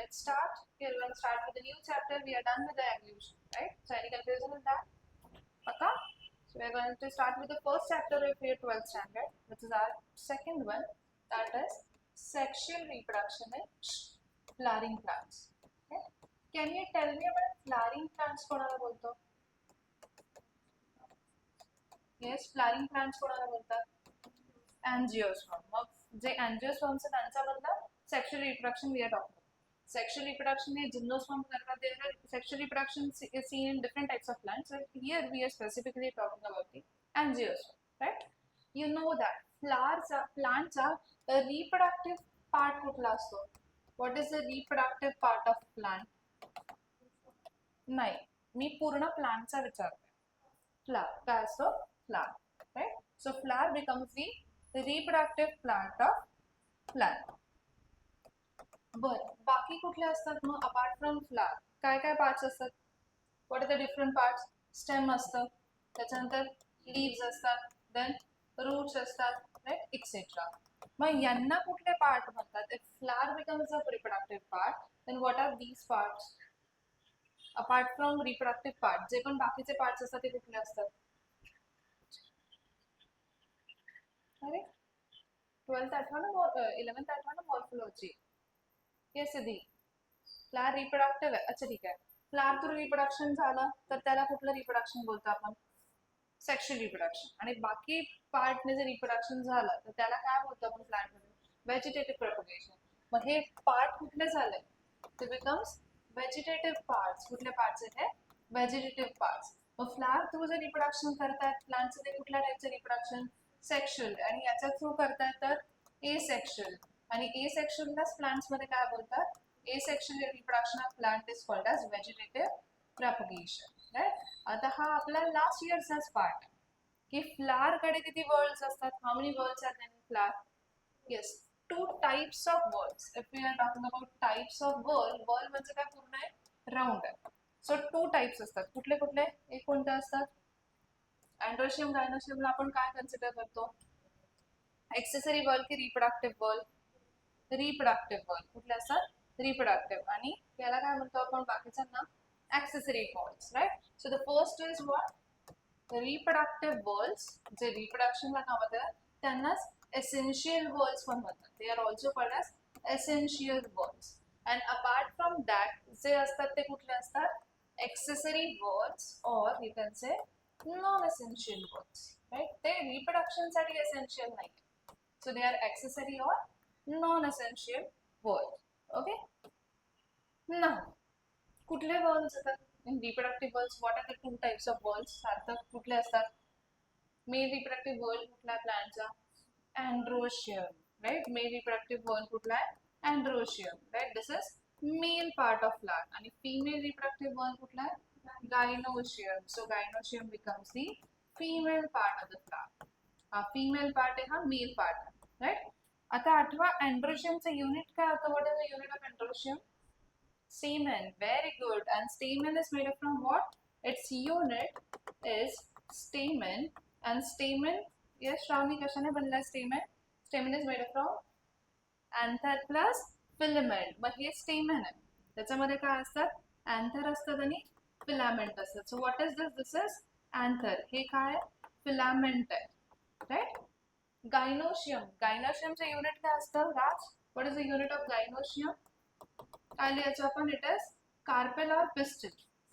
let's start. Here we're going to start with a new chapter. We are done with the evolution, right? So any confusion with that? Okay? So we're going to start with the first chapter of your 12th standard, which is our second one, that is sexual reproduction in flowering plants. Okay? Can you tell me about flowering plants? कोणाला बोलतो? Yes, flowering plants कोणाला बोलतात? Angiosperm. मग जे angiosperms आहे त्यांच्यामधलं sexual reproduction we are talking about. Sexual reproduction is gymnosperm करतात. There are sexual reproduction is seen in different types of plants. So here we are specifically talking about the angiosperm, right? You know that plants are reproductive part कुठला असतो? What is the reproductive part of plant? नाही, मी पूर्ण प्लांटचा विचारते. Flower काय असतो? Flower, right? So flower becomes the reproductive plant of plant. बरं, बाकी कुठले असतात मग apart from flower? काय काय parts असतात? What are the different parts? Stem असतं, त्याच्यानंतर leaves असतात, then roots असतात, right? etc. मग यांना कुठले part म्हणतात? If flower becomes a reproductive part, then what are these parts? Apart from reproductive part, जे पण बाकीचे parts असतात ते कुठले असतात? अरे 12th आठवा ना 11th आठवा ना मॉर्फोलॉजी. येस सिद्धी, फ्लावर रिप्रोडक्टिव्ह आहे. अच्छा ठीक आहे, फ्लावर थ्रू रिप्रोडक्शन झालं तर त्याला कुठलं रिप्रोडक्शन बोलतो आपण? Sexual reproduction. आणि बाकी पार्टने जर रिप्रोडक्शन झालं तर त्याला काय बोलतो आपण प्लांटमध्ये? Vegetative propagation. मग हे पार्ट कुठले झाले? ते बिकम्स व्हेजिटेटिव्ह पार्ट्स. कुठले पार्ट्स आहेत हे? Vegetative parts. मग फ्लावर थ्रू जर रिप्रोडक्शन करतात प्लांटचं ते कुठल्या टाईपचं रिप्रोडक्शन? सेक्शुअल. आणि याच्या थ्रू करतात तर एसेक्शुअल. आणि एसेक्शुअललाच प्लांट्स मध्ये काय बोलतात? Asexual reproduction of plant is called as vegetative propagation, right? आता हा आपला लास्ट इयरचाच पार्ट की फ्लावर कडे किती वर्ल्स असतात? How many whorls are there in flower? Yes, 2 types of whorls. If we are talking about types of whorl म्हणजे काय? पूर्ण आहे, राऊंड आहे. सो 2 टाइप्स असतात. कुठले कुठले? एक कोणते असतात? अँड्रोशियम गायनोशियमला आपण काय कन्सिडर करतो? एक्सेसरी वर्ल की रिप्रोडक्टिव्ह वर्ल? Reproductive whorl. कुठले असतात? रिप्रोडक्टिव्ह. आणि त्याला काय म्हणतो आपण बाकीच्यांना? Accessory whorls, right? So the first is what? Reproductive whorls. जे रिप्रोडक्शनला कामात येतात त्यांनाच एसेन्शियल वॉल्स पण म्हणतात. They are also called as essential whorls. And apart from that जे असतात ते कुठले असतात? Accessory whorls or you can say non essential whorls, right? ते रिप्रोडक्शनसाठी एसेन्शियल नाही. So they are accessory or non-essential world. Okay? Now, कुठले worlds असतात? In reproductive worlds, what are the 2 types of worlds? सार्थक कुठले असतात? Male reproductive world कुठला आहे प्लांटचा? Androecium, right? Male reproductive world कुठला आहे? Androecium, right? This is male part of plant. आणि female reproductive world कुठला आहे? Gynoecium. So gynoecium becomes the female part of the plant. हा female part आहे, हा male part आहे, right? आता आठवा एंड्रोशियमचं युनिट काय होतं? What is the unit of androecium? Stamen. Very good. And stamen is made up from what? Its unit is stamen. And stamen, yes, Shravani, कशाने बनला stamen? Stamen is made up from anther plus filament. But हे stamen आहे, त्याच्यामध्ये काय असतात? anther असतात आणि filament असतात. So what is this? This is anther. हे काय आहे? filament आहे, right? Gynoecium. Gynoeciumचं युनिट काय असतं? राज, what is the unit of gynoecium? काय लिहायचं आपण? इट इज कार्पेल और पिस्टिल.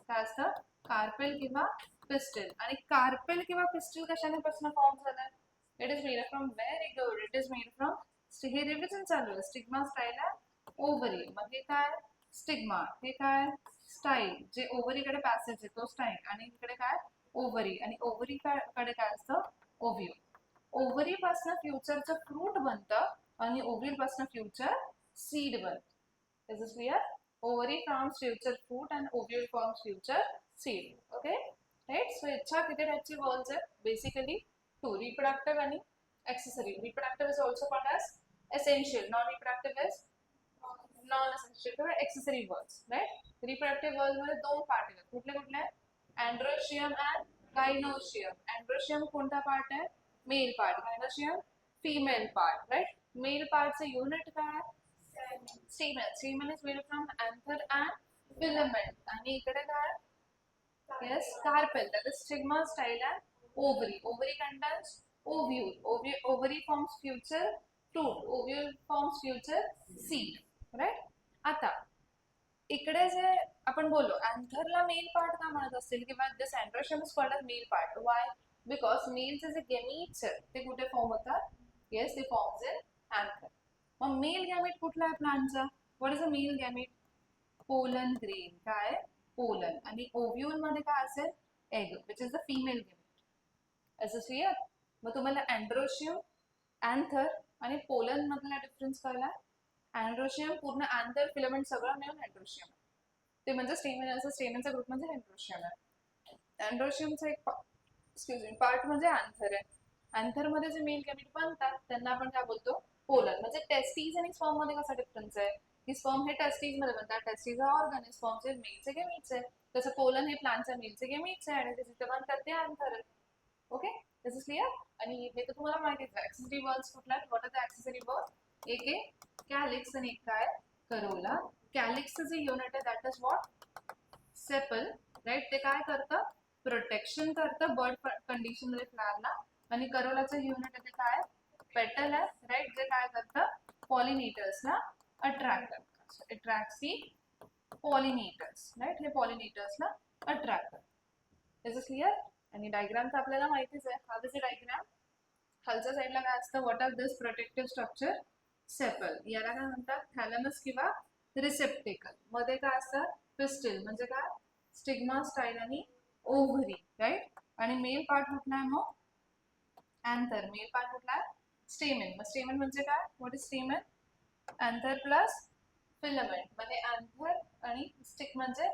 काय असतं? कार्पेल किंवा पिस्टिल. आणि कार्पेल किंवा पिस्टिल कशाने पासून फॉर्म झालाय? It is made from, very good, it is made from, हे रिव्हिजन चालू आहे. Stigma, style, ovary. मग हे काय? स्टिग्मा. हे काय? स्टाईल. जे ओव्हरीकडे पॅसेज आहे तो स्टाईल. आणि इकडे काय? ओव्हरी. आणि ओव्हरी कडे काय असतं? ओव्ह्यूल. ओव्हरी पासून फ्युचरचं फ्रूट बनतं आणि ओव्ह्यूल पासून फ्युचर सीड बनतं. This is clear? Ovary forms future fruit and ovule forms future seed. Okay? Right? So इच्छा किती टाइपचे वॉल्स आहेत? Basically 2, reproductive आणि accessory. Reproductive is also called as essential. Non-reproductive is non-essential किंवा accessory walls. Right? Reproductive walls मध्ये 2 part आहेत. कुठले कुठले? Androecium and gynoecium. Androecium कोणता पार्ट आहे? Male part. Gynoecium female part. Right? Male पार्टचं युनिट काय आहे? Stamen is made from anther and filament. आणि इकडे काय? Yes, carpel. That is stigma, style and ovary. Ovary contains ovule. Ovary forms future fruit. Ovule forms future seed. Right? आता इकडे जे आपण बोललो अँथरला मेल पार्ट का म्हणत असतील किंवा this androecium is called a male part. Why? Because मेलचे जे गॅमीट्स आहेत ते कुठे फॉर्म होतात? येस, ते फॉर्म्स इन अँथर. मग मेल गॅमीट कुठला आहे प्लांटचा? What is a male gamete? Pollen grain. काय? पोलन. आणि ओव्ह्यूल मध्ये काय असेल? Egg, which is the female gamete. असं क्लिअर? मग तुम्हाला अँड्रोशियम, अँथर आणि पोलन मधला डिफरन्स कळला? अँड्रोशियम पूर्ण अँथर फिलामेंट सगळं मिळून अँड्रोशियम आहे. ते म्हणजे स्टेमन, असं स्टेमनचा ग्रुप म्हणजे अँड्रोशियम आहे. अँड्रोशियमचा एक पार्ट म्हणजे अँथर आहे. अँथर मध्ये जे मेल गॅमीट बनतात त्यांना आपण काय बोलतो? पोलन. म्हणजे टेस्टीज आणि स्पर्म मध्ये कसा डिफरन्स आहे की स्पर्म हे टेस्टीज मध्ये बनतात, टेस्टीज हा ऑर्गन आहे, स्पर्म हे मेलचे गॅमीट्स आहे. तसं पोलन हे प्लांटच्या मेलचे गॅमीट्स आहे आणि ते जिथे बनतात ते अँथर आहे. Okay, this is clear. आणि हे तर तुम्हाला माहितीच आहे. ऍक्सेसरी वर्ड्स कुठला? What are the accessory whorl? एक आहे कॅलिक्स आणि एक काय? करोला. कॅलिक्सचं जे युनिट आहे that is what? Sepal. Right? ते काय करतं? प्रोटेक्शन करतं बर्ड कंडिशन मध्ये फ्लावरला. आणि करोलाचं युनिट आहे ते काय? पेटल आहे. राईट? जे काय करतं? पॉलिनेटर्सला अट्रॅक्ट करतं. अट्रॅक्ट्स दी पॉलिनेटर्स. राईट? हे पॉलिनेटर्सला अट्रॅक्ट करतं. Is it clear? आणि डायग्राम तर आपल्याला माहितीच आहे. हा दिस डायग्राम. खालच्या साईडला काय असतं? What are this protective structure? Sepal. याला काय म्हणतात? थॅलमस किंवा रिसेप्टेकल. मध्ये काय असतं? पिस्टल. म्हणजे काय? स्टिग्मा, स्टाईल आणि ओव्हरी. राईट? आणि मेल पार्ट कुठला आहे मग? अँथर. मेल पार्ट कुठला आहे? स्टेमन. मग स्टेमन म्हणजे काय? What is स्टेमन? Anther plus filament. म्हणजे अँथर आणि स्टिक म्हणजे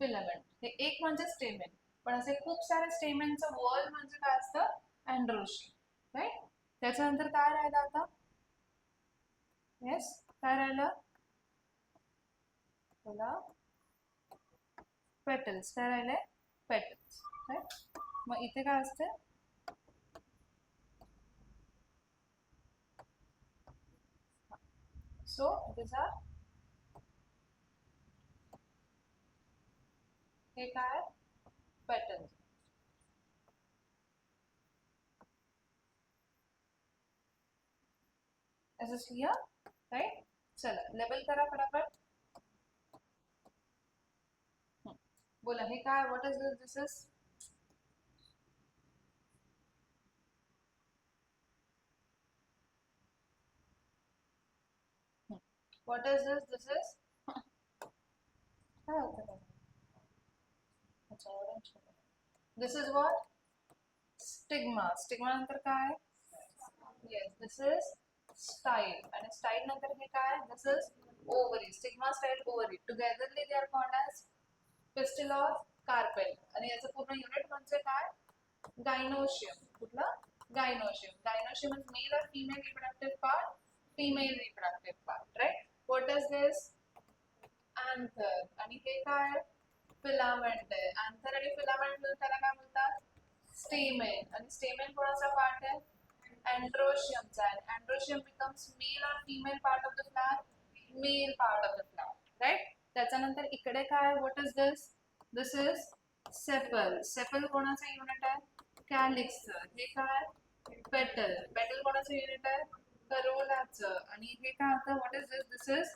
फिलामेंट. हे एक म्हणजे स्टेमन. पण असे खूप सारे स्टेमेनचं वॉल म्हणजे काय असतं? अँड्रोशियम. राईट? त्याच्यानंतर काय राहिलं आता? येस, काय राहिलं? बोला. पेटल्स. काय राहिले? पेटल्स. राईट? मग इथे काय असते? सो दिस आर, हे काय? Petals. Is it clear? Right? चला लेबल करा फटाफट. बोला हे काय? What is this? This is what is this? This is काय होतं? अच्छा, orange. This is what? Stigma. Stigma नंतर काय? Yes, this is style. आणि स्टाईल नंतर हे काय? This is ovary. Stigma, style, ovary togetherly they are called as pistil of carpel. आणि याचं पूर्ण युनिट म्हणजे काय? गायनोशियम. कुठला? Gynoecium. Gynoecium is male or female reproductive part? Female reproductive part. Right? What is this? Anther. आणि हे काय? Filament आहे. अँथर आणि फिलामेंट मिळून त्याला काय म्हणतात? स्टेमेन. आणि स्टेमेन कोणाचा पार्ट आहे? अँड्रोशियमचा. आणि androecium becomes male or female part of the flower? Male part of the flower. Right? त्याच्यानंतर इकडे काय? What is this? This is sepal. Sepal कोणाचं युनिट आहे? कॅलिक्सचं. हे काय? पेटल. पेटल कोणाचं युनिट आहे? करोलाचं. आणि हे काय होतं? What is this? This is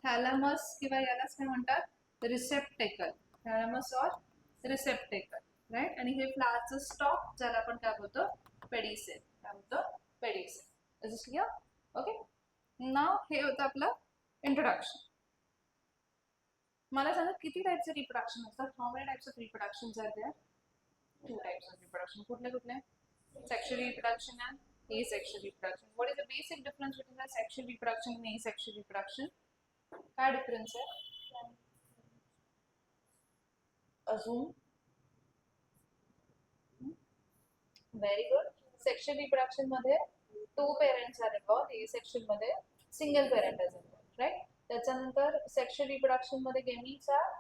thalamus किंवा यालाच काय म्हणतात? Receptacle. Thalamus or receptacle. Right? आणि हे फ्लावरचं स्टॉक ज्याला आपण काय बोलतो? पेडिसेल. काय बोलतो? Pedicel. Is it clear? Okay. नाव हे होतं आपलं इंट्रोडक्शन. मला सांगा किती टाइप्स ऑफ रिप्रोडक्शन असतात? How many types of reproduction are there? 2 types of reproduction. कुठले कुठले? Sexual reproduction and asexual reproduction. What is the basic difference between the sexual reproduction and asexual reproduction? काय difference आहे? अजून? Very good. Sexual reproduction मध्ये 2 parents are involve. Asexual मध्ये single parent is involve. Right? त्याच्यानंतर sexual reproduction मध्ये gametes are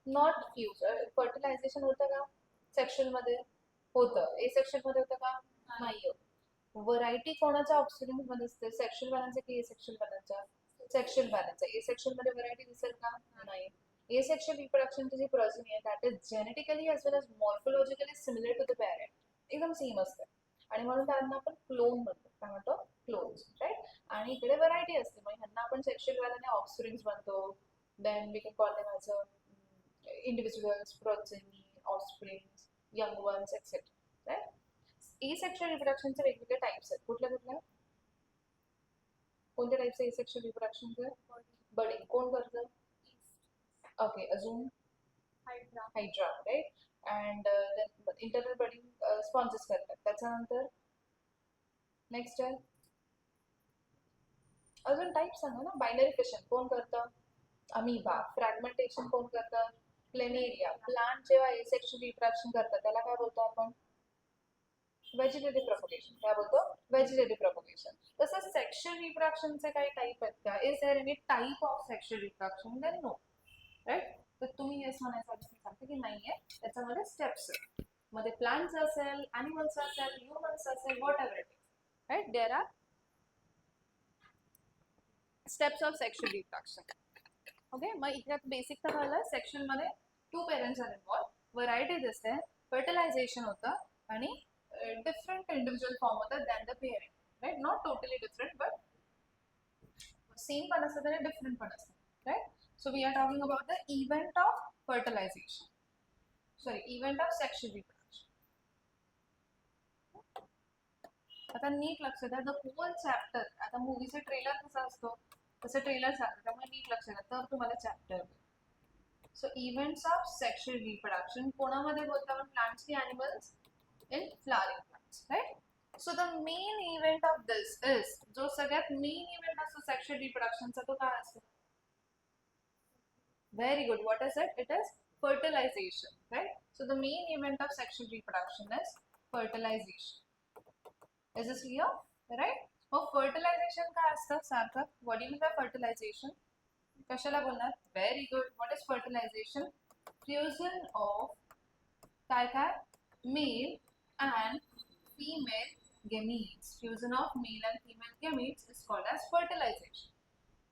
not fuse. Fertilization होतं का? Sexual मध्ये होतं. एसेक्शुअल मध्ये होतं का? नाही होत. व्हरायटी कोणाच्या ऑफस्प्रिंग मध्ये असते? सेक्शुअल वाल्यांच्या की एसेक्शुअल वाल्यांच्या? सेक्शुअल बॅलन्स आहे. ए सेक्शुअल मध्ये व्हरायटी दिसेल का? नाही. ए सेक्शुअल रिप्रोडक्शनची जी प्रोसिनी आहे that is genetically as well as morphologically similar to the parent, एकदम सेम असते आणि म्हणून त्यांना आपण क्लोन म्हणतो. काय म्हणतो? Clones, right. आणि इकडे व्हरायटी असते, मग ह्यांना आपण सेक्शुअल व्हॅल्याने ऑफस्प्रिंग्स बनतो. Then we can call them as a individuals, progeny, offsprings, young ones etcetera, right. Asexual रिप्रोडक्शनचे वेगवेगळे टाइप्स आहेत. कुठल्या कुठल्या? कोणत्या टाइप्स आहे सेक्शुअल रिप्रोडक्शनचे? बडिंग कोण करतं? ओके, अजून hydra, right. And internal budding sponges करतात. त्याच्यानंतर नेक्स्ट आहे अजून टाइप सांगा ना. बायनरी फिशन कोण करतं? अमिबा. फ्रॅगमेंटेशन कोण करतं? प्लेनेरिया. प्लांट जेव्हा एसेक्शुअल रिप्रोडक्शन करतात त्याला काय बोलतो आपण? Vegetative propagation. काय बोलतो? Vegetative propagation. तसंच सेक्शुअल रिप्रोडक्शनचे काही टाइप आहेत का? Is there any type of sexual reproduction? Then no, right. तर तुम्ही येस म्हणायचं मी सांगते की नाहीये. त्याच्यामध्ये स्टेप्स आहेत. मध्ये प्लांट्स असेल, अॅनिमल्स असेल, ह्युमन्स असेल, whatever it is, right. There are steps of sexual reproduction. Okay, मग इथे बेसिक तर झालं. सेक्शन मध्ये 2 पेरेंट्स आर इन्व्हॉल्व, व्हरायटी दिसते, फर्टिलायझेशन होतं आणि डिफरंट इंडिव्हिज्युअल फॉर्म होतात than the parent, right. Not totally different but same पण असतं आणि डिफरंट पण असतं, right. So we are talking about the event of fertilization, sorry event of sexual reproduction. आता नीट लक्ष द्या. द होल चॅप्टर, आता मूवीचा ट्रेलर कसा असतो तसं ट्रेलर सांगतं, त्यामुळे नीट लक्ष द्या तर तुम्हाला chapter. So events of sexual reproduction कोणामध्ये बोलतो आपण? प्लांट्स की animals? In flowering plants, right. So the main event of this is, जो सगळ्यात मेन इव्हेंट असतो सेक्शुअल रिप्रोडक्शनचा तो काय असतो? Very good. What is it? It is fertilization, right? So the main event of sexual reproduction is fertilization. Is this clear? Right? मग fertilization काय असतं सार्थक? What do you mean by fertilization? कशाला बोलणार? Very good. What is fertilization? Fusion of काय काय? Male and female gametes. Fusion of male and female gametes is called as fertilization.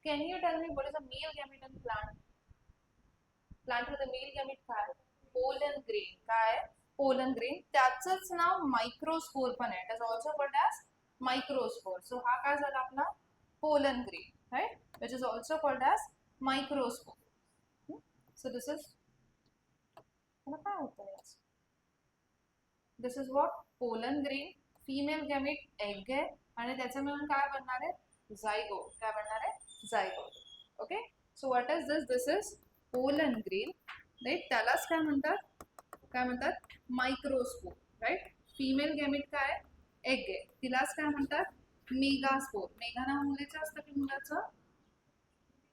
Can you tell me what is a male gamete in plant? Plant मध्ये male gamete काय? Pollen grain. काय? Pollen grain. त्याचंच नाव microspore पण आहे. It is also called as microspore. So हा काय झाला आपला? Pollen grain, right, which is also called as microspore. So this is काय होतं? This is what? Pollen grain. Female gamete egg आहे आणि त्याचं मिळून काय बनणार आहे? झायगोट. काय बनणार आहे? Zygote. Okay, so what is this? This is pollen grain, right. त्यालाच काय म्हणतात? काय म्हणतात? Microspore, right. फिमेल गॅमेट काय? एग आहे. तिलाच काय म्हणतात? मेगास्पोर. मेगा नाव मुलीचं असतं की मुलाचं?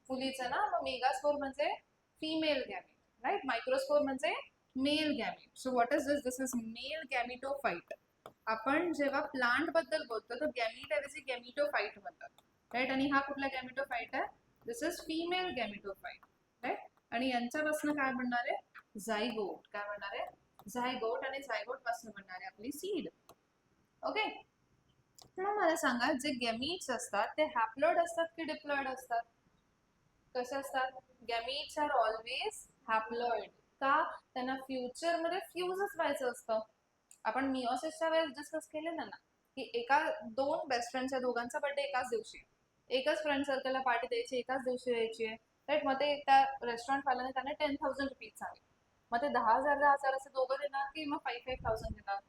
मुलीचं ना. मग मेगास्पोर म्हणजे फिमेल गॅमेट, राईट. मायक्रोस्पोर म्हणजे male gamete. So what is this? This is male gametophyte. आपण जेव्हा प्लांट बद्दल बोलतो तर गॅमीट ऐवजी गॅमिटोफाइट म्हणतात, राईट. आणि हा कुठला गॅमिटोफाइट आहे? दिस इज फिमेल गॅमिटोफाइट, राईट. आणि यांच्यापासून काय बनणार आहे? झायगोट. काय बनणार आहे? झायगोट. आणि झायगोट पासून बनणार आहे आपली सीड. ओके, मग मला सांगा, जे गॅमीट्स असतात ते हॅप्लॉइड असतात की डिप्लॉइड असतात? कसे असतात? गॅमीट्स आर ऑलवेज हॅप्लॉइड. का? त्यांना फ्युचर मध्ये फ्यूजच व्हायचं असतं. आपण मिओसिसच्या वेळेस डिस्कस केलेलं ना की एका 2 बेस्ट फ्रेंड्सच्या दोघांचा बर्थडे एकाच दिवशी, एकच फ्रेंड सर्कलला पार्टी द्यायची, एकाच दिवशी द्यायची आहे, राईट. मग ते त्या रेस्टॉरंट वाल्याने त्यांना 10,000 रुपीज सांगितले. मग ते 10,000 असे दोघं देणार की मग 5,000 देणार?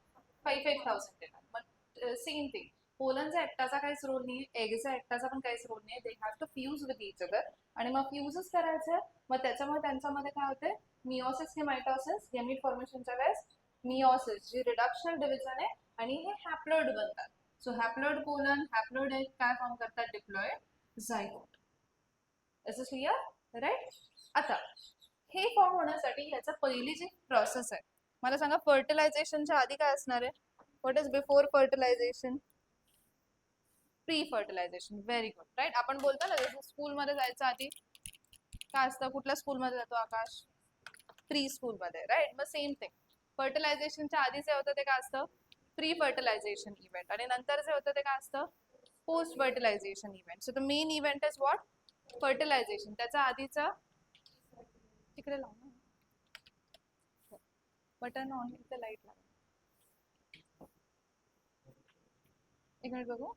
5,000 देणार. मग सेम थिंग, पोलनचा एकटाचा काहीच रोल नाही, एगचा एकटाचा पण काहीच रोल नाही. They have to fuse with each other आणि मग फ्यूजच करायचं. मग त्याच्यामुळे त्यांच्यामध्ये काय होते? मिओसिस की मायटोसिस, गॅमीट फॉर्मेशनच्या वेळेस मिओसिस जी रिडक्शन डिव्हिजन आहे आणि हे हॅप्लॉइड बनतात. So haploid pollen, haploid egg काय फॉर्म करतात? Diploid zygote. Is it clear? Right. आता हे फॉर्म होण्यासाठी ह्याचा पहिली जी प्रोसेस आहे, मला सांगा फर्टिलायझेशनच्या आधी काय असणार आहे? What is before fertilization? Pre fertilization. Very good, right. आपण बोलतो ना जसं स्कूलमध्ये जायचं आधी काय असतं? कुठल्या स्कूलमध्ये जातो आकाश? प्री स्कूलमध्ये, राईट. मग सेम थिंग, फर्टिलायझेशनच्या आधी जे होतं ते काय असतं? Pre fertilization event. आणि नंतर जे होतं ते काय असतं? Post fertilization event. So the main event is what? Fertilization त्याचा आधीचा तिकडे लाव ना बटन ऑन इथे लाईट लाव एक मिनिट बघू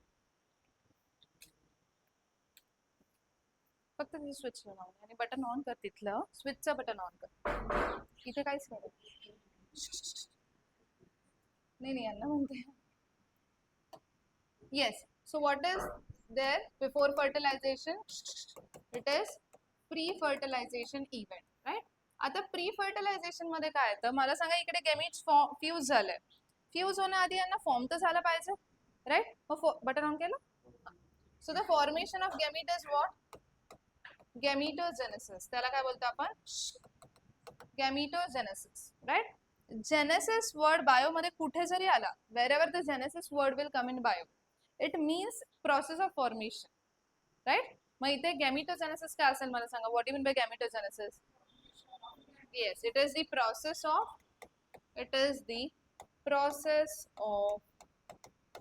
फक्त मी स्विच लावून आणि बटन ऑन कर तिथलं स्विचचं बटन ऑन कर इथे काहीच नाही नाही यांना म्हणते yes so what is there before fertilization it is pre fertilization event right आता प्री फर्टिलायझेशन मध्ये काय येतं मला सांगा इकडे गॅमेट्स फ्यूज झाले फ्यूज होण्याआधी यांना फॉर्म तर झालं पाहिजे राईट मग बटन ऑन केलं so the formation of gamete is what gametogenesis त्याला काय बोलतो आपण gametogenesis right genesis word bio मध्ये कुठे जरी आला wherever the genesis word will come in bio it means process of formation right मग इथे गॅमेटोजेनेसिस काय असेल मला सांगा what you mean by gametogenesis yes it is the process of it is the process of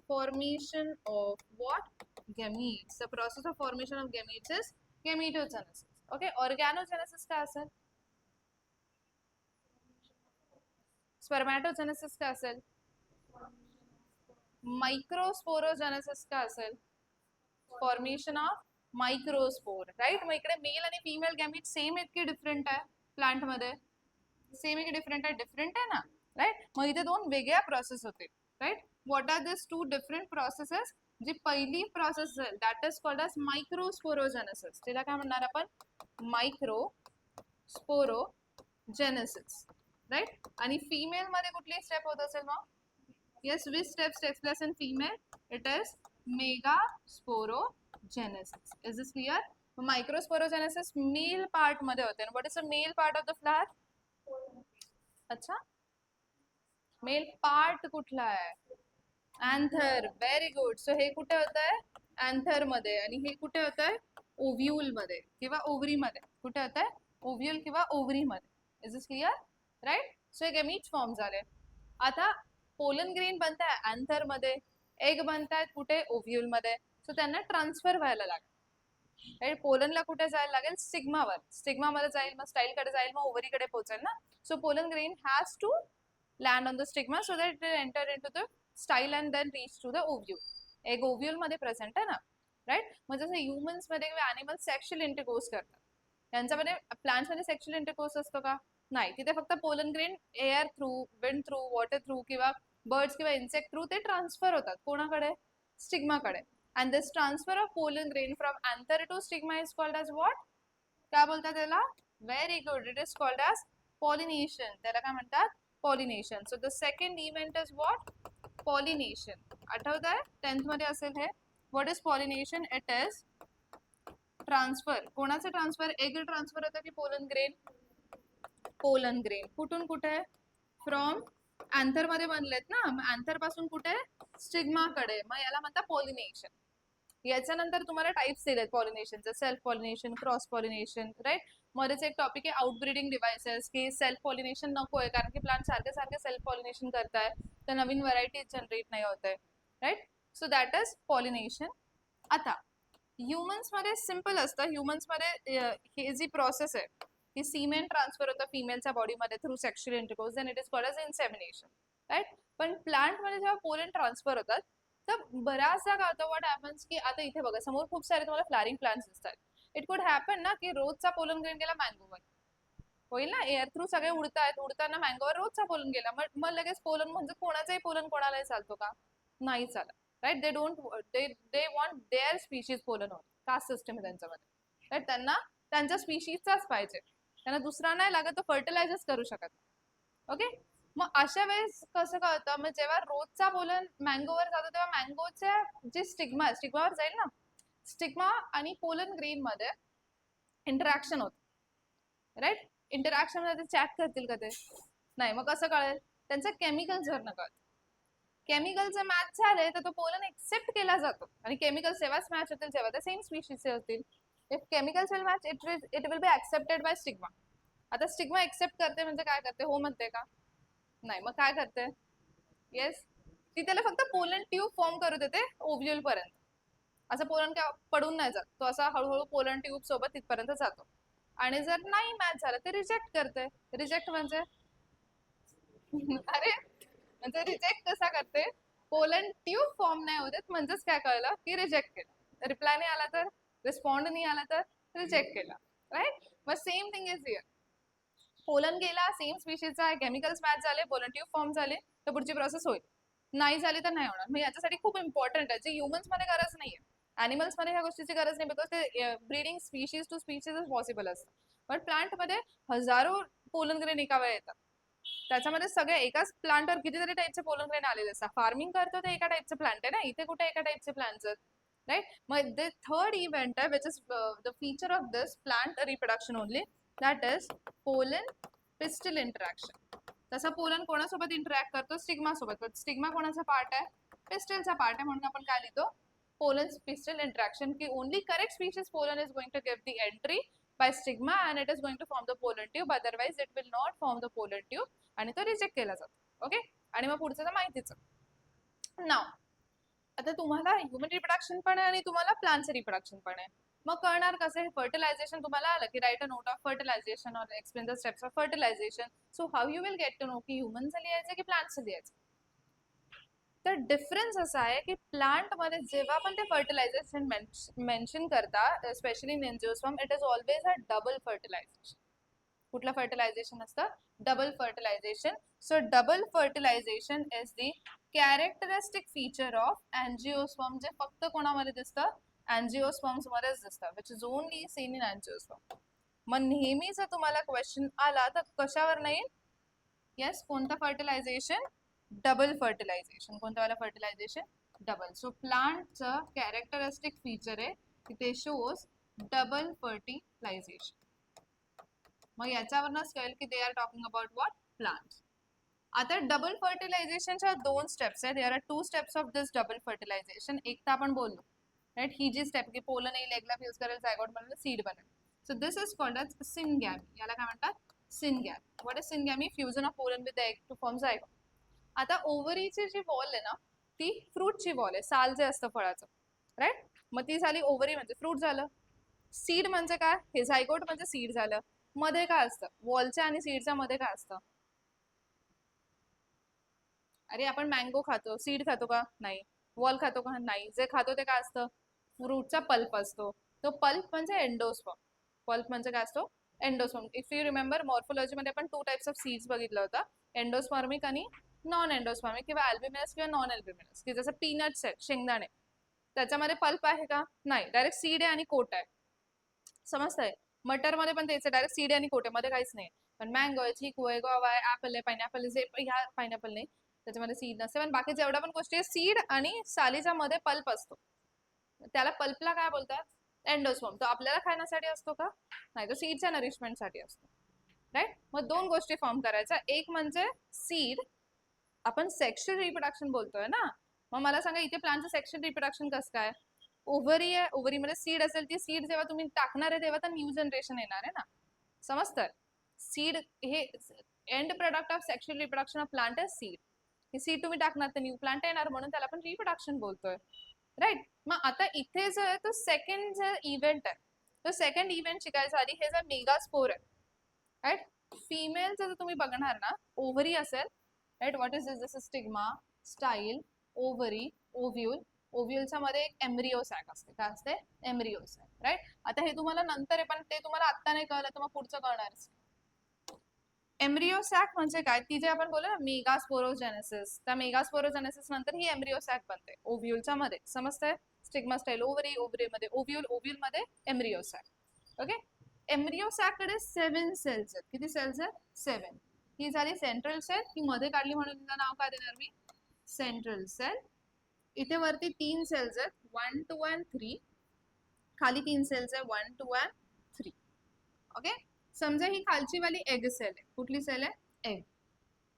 formation of what gametes the process of formation of gametes is gametogenesis okay organogenesis काय असेल spermatogenesis काय असेल microsporogenesis काय असेल formation of microspore right मग इकडे mail आणि female gamete same आहेत की डिफरंट आहे प्लांट मध्ये सेम आहे की डिफरंट आहे ना राईट मग इथे दोन वेगळ्या प्रोसेस होते right what are these two different processes जी पहिली प्रोसेस आहे that is called as microsporogenesis तिला काय म्हणणार आपण microsporogenesis राईट आणि फिमेल मध्ये कुठली स्टेप होत असेल मग yes which steps takes place in female it is megasporogenesis is this clear microsporogenesis male part मध्ये होते and what is the male part of the flower अच्छा मेल पार्ट कुठला आहे अँथर व्हेरी गुड सो हे कुठे होत आहे anther मध्ये आणि हे कुठे होत आहे ओव्ह्यूल मध्ये किंवा ओव्हरी मध्ये कुठे होत आहे ओव्ह्यूल किंवा ओव्हरी मध्ये is this clear right so हे गॅमीट फॉर्म झाले आता पोलन ग्रेन बनताय अँथर मध्ये एग बनतायत कुठे ओव्ह्यूल मध्ये सो त्यांना ट्रान्सफर व्हायला लागेल राईट पोलनला कुठे जायला लागेल स्टिग्मावर स्टिग्मामध्ये जाईल मग स्टाईल कडे जाईल मग ओव्हरीकडे पोहोचेल ना so pollen grain has to land on the stigma so that it will enter into the style and then reach to the ovule egg ovule मध्ये present आहे ना राईट मग जसं ह्यूमन्स मध्ये किंवा एनिमल्स सेक्शुअल इंटरकोर्स करतात त्यांच्यामध्ये plants मध्ये सेक्शुअल इंटरकोर्स असतो का नाही तिथे फक्त pollen grain air through wind through water through किंवा बर्ड्स किंवा इन्सेक्ट थ्रू ते ट्रान्सफर होतात कोणाकडे स्टिग्माकडे and this transfer of pollen grain from anther to stigma is called as what काय बोलतात त्याला very good it is called as pollination त्याला काय म्हणतात pollination so the second event is what pollination आठवत आहे 10th मध्ये असेल हे what is pollination it is transfer कोणाचं ट्रान्सफर एग ट्रान्सफर होतं की पोलन ग्रेन कुठून कुठे फ्रॉम अँथर मध्ये बनलेत ना अँथर पासून कुठे स्टिग्मा कडे मग याला म्हणतात पॉलिनेशन याच्यानंतर तुम्हाला टाइप्स दिलेत पॉलिनेशनचे self pollination cross pollination right मध्येच एक टॉपिक आहे आउटब्रीडिंग डिव्हाइसेस की सेल्फ पॉलिनेशन नको आहे कारण की प्लांट सारखे सारखे सेल्फ पॉलिनेशन करताय तर नवीन व्हरायटी जनरेट नाही होत आहे right so that is pollination आता ह्युमन्स मध्ये सिम्पल असतं ह्युमन्स मध्ये ही जी प्रोसेस आहे की सीमेन ट्रान्सफर होतं फिमेलच्या बॉडीमध्ये through sexual intercourse then it is called as insemination right पण प्लांट मध्ये जेव्हा पोलन ट्रान्सफर होतात तर बऱ्याचदा काय होतं व्हॉट हॅपन्स की आता इथे बघा समोर खूप सारे तुम्हाला फ्लॉवरिंग प्लांट्स दिसतात इट कुड हॅपन ना की रोजचा पोलन ग्रेन गेला मँगोवर होईल ना एअर थ्रू सगळे उडतायत उडताना मँगोवर रोजचा पोलन गेला मग लगेच पोलन म्हणजे कोणाचाही पोलन कोणालाही चालतो का नाही चालत right they don't they want their species pollen होत कास्ट सिस्टम आहे त्यांच्यामध्ये राईट त्यांना त्यांच्या स्पीशीजचाच पाहिजे त्यांना दुसरा नाही लागत तो फर्टिलायझर्स करू शकत ओके मग अशा वेळेस कसं कळतं मग जेव्हा रोजचा पोलन मँगोवर जातो तेव्हा मँगोच्या जे स्टिग्मावर जाईल ना स्टिग्मा आणि पोलन ग्रेन मध्ये इंटरॅक्शन होत राईट इंटरॅक्शन मध्ये चॅट करतील का ते नाही मग कसं कळेल त्यांचं केमिकल्स वरनं कळत केमिकलचे मॅच झाले तर तो पोलन एक्सेप्ट केला जातो आणि केमिकल सेवाच मॅच होतील जेव्हा ते सेम स्पीशीजचे होतील if chemicals will match it will be accepted by stigma आता स्टिग्मा एक्सेप्ट करते म्हणजे काय करते हो म्हणते का नाही मग काय करते येस ती त्याला फक्त पोलन ट्यूब फॉर्म करू देते ओव्ह्यूल पर्यंत असं पोलन काय पडून नाही जात, तो असा हळूहळू पोलन ट्यूब सोबत तिथपर्यंत जातो. आणि जर नाही मॅच झालं ते रिजेक्ट करते. रिजेक्ट म्हणजे अरे म्हणजे रिजेक्ट कसा करते, पोलन ट्यूब फॉर्म नाही होत म्हणजेच काय कळलं की रिजेक्ट केलं. रिप्लाय नाही आला तर, रिस्पॉन्ड नाही आला तर रिजेक्ट केला. राईट. मग same thing is here. Pollen गेला, सेम स्पीशीजचा आहे, केमिकल्स मॅच झाले, पोलन ट्यूब फॉर्म झाले, तर पुढची प्रोसेस होईल. नाही झाली तर नाही होणार. मग याच्यासाठी खूप इम्पॉर्टंट आहे, जे ह्युमन्स मध्ये गरज नाहीये. अॅनिमल्स मध्ये ह्या गोष्टीची गरज नाही, बिकॉज ते breeding species to species possible असतं. पण प्लांट मध्ये हजारो पोलन ग्रेन एका वेळेला येतात. त्याच्यामध्ये सगळे एकाच प्लांटवर कितीतरी टाईपचे पोलन ग्रेन आलेले असतात. फार्मिंग करतो ते एका टाईपचे प्लांट आहे ना, इथे कुठे एका टाईपचे प्लांट्स आहेत. राईट. मग द थर्ड इव्हेंट आहे which is the feature of this plant reproduction only, that is pollen pistil interaction. तसा पोलन कोणासोबत इंटरॅक्ट करतो, स्टिग्मा सोबत. स्टिग्मा कोणाचा पार्ट आहे, पिस्टलचा पार्ट आहे, म्हणून आपण काय लिहितो, पोलन पिस्टल इंटरॅक्शन. की only correct species pollen is going to give the entry by stigma and it is going to form the pollen tube, otherwise it will not form the pollen tube आणि तो reject केला जातो. Okay. आणि मग पुढचं तर माहितीच. नाव आता तुम्हाला ह्युमन रिप्रोडक्शन पण आहे आणि तुम्हाला प्लांटचं रिप्रोडक्शन पण आहे. मग कळणार कसं, हे फर्टिलायझेशन तुम्हाला आलं की right a note of fertilisation or explain the steps of fertilisation. So how you will get to know की ह्युमनचं लिहायचं की प्लांटचं लिहायचं. तर डिफरन्स असा आहे की प्लांट मध्ये जेव्हा पण ते फर्टिलायझेशन मेन्शन करतात, specially in angiosperm, it is always a double fertilisation. कुठलं फर्टिलायझेशन असतं, double fertilisation. So double fertilisation is the characteristic feature of angiosperm, जे फक्त कोणामध्ये दिसतं, अँजिओस्पर्म्स मध्येच दिसतं, which is only seen in angiosperm. मग नेहमी जर तुम्हाला क्वेश्चन आला तर कशावर नाही, येस कोणतं फर्टिलायझेशन, डबल फर्टिलायझेशन. कोणतं वाला फर्टिलायझेशन, डबल. सो प्लांटचं कॅरेक्टरिस्टिक फीचर आहे की ते शोज डबल फर्टिलायझेशन. मग याच्यावरच कळेल की they are talking about what, plants. आता डबल फर्टिलायझेशनच्या दोन स्टेप्स आहेत. There are two steps of this double fertilisation. एक तर आपण बोललो राईट, ही जी स्टेप की पोलन येईल, एगला फ्यूज करेल, जायगोट बनवेल, सीड बनेल. So this is called as syngamy. याला काय म्हणतात, syngamy. What is syngamy, fusion of pollen with the egg to form zygote. आता ओव्हरीची जी वॉल आहे ना, ती फ्रूटची वॉल आहे, साल जे असतं फळाचं. राईट. मग ती झाली ओव्हरी, म्हणजे फ्रूट झालं. सीड म्हणजे काय, हे जायगोट म्हणजे सीड झालं. मध्ये काय असतं, वॉलच्या आणि सीडच्या मध्ये काय असतं. अरे आपण मँगो खातो, सीड खातो का, नाही. वॉल खातो का, नाही. जे खातो ते काय असतं, फ्रूटचा पल्प असतो. तो पल्प म्हणजे एंडोस्पर्म. पल्प म्हणजे काय असतो, endosperm. If you remember morphology मध्ये आपण टू टाइप्स ऑफ सीड्स बघितलं होतं, एंडोस्पर्मिक आणि नॉन एंडोस्पर्मिक, किंवा अल्बिमिनस किंवा नॉन अल्बिमिनस. की जसं पीनट्स आहे, शेंगदाणे, त्याच्यामध्ये पल्प आहे का, नाही, डायरेक्ट सीड आहे आणि कोट आहे. समजतंय. मटर मध्ये पण तेच, डायरेक्ट सीड आणि कोट आहे, मध्ये काहीच नाही. पण मँगो आहे, चिकू आहे, गोवा आहे, ऍपल आहे, पायनॅपल आहे, जे ह्या पायनॅपल नाही, त्याच्यामध्ये सीड नसते. पण बाकी जेवढ्या पण गोष्टी सीड आणि सालीच्या मध्ये पल्प असतो, त्याला पल्पला काय बोलतात, एंडोस्पर्म. तो आपल्याला खाण्यासाठी असतो का, नाही, तो सीडच्या नरिशमेंटसाठी असतो. राईट. मग दोन गोष्टी फॉर्म करायच्या, एक म्हणजे सीड. आपण सेक्शुअल रिप्रोडक्शन बोलतोय ना, मग मला सांगा इथे प्लांटचं सेक्शुअल रिप्रोडक्शन कसं काय. ओव्हरी आहे, ओव्हरीमध्ये सीड असेल, ती सीड जेव्हा तुम्ही टाकणार आहे तेव्हा तर न्यू जनरेशन येणार आहे ना. समजतंय. सीड हे end product of sexual reproduction of plant is seed. हे सीड तुम्ही टाकणार तर न्यू प्लांट येणार, म्हणून त्याला आपण रिप्रोडक्शन बोलतोय. राईट. मग आता इथे जो आहे तो सेकंड जो इव्हेंट आहे, तो सेकंड इव्हेंट शिकायचा आधी हे जर मेगास्पोर आहे. राईट. फिमेलचं जर तुम्ही बघणार ना, ओव्हरी असेल. Right. What is this, this stigma, style, ovary, ovule. ओव्ह्यूलच्या मध्ये एक एम्ब्रिओ सॅक असते. काय असते, एम्ब्रिओ सॅक. राईट. आता हे तुम्हाला नंतर आहे, पण ते तुम्हाला आत्ता नाही कळलं तर मग पुढचं कळणारच. एम्ब्रिओ सॅक म्हणजे काय, ती जे आपण बोललो ना मेगास्पोरोजेनेसिस, त्या मेगास्पोरोजेनेसिस नंतर ही एम्ब्रिओ सॅक बनते ओव्ह्यूलच्या मध्ये. समजतंय. स्टिग्मा, स्टाईल, ओव्हरी, ओव्हरी मध्ये ओव्ह्यूल, ओव्ह्यूल मध्ये embryo sac. Okay. Embryo sac कडे 7 सेल्स आहेत. किती सेल्स आहेत, 7. ही झाली सेंट्रल सेल, ही मध्ये काढली म्हणून तिचं नाव काय देणार मी, सेंट्रल सेल. इथे वरती 3 सेल्स आहेत, 1, 2 and 3. खाली 3 सेल्स आहे, 1, 2 and 3. ओके. समजा ही खालची वाली एग सेल आहे. कुठली सेल आहे, एग.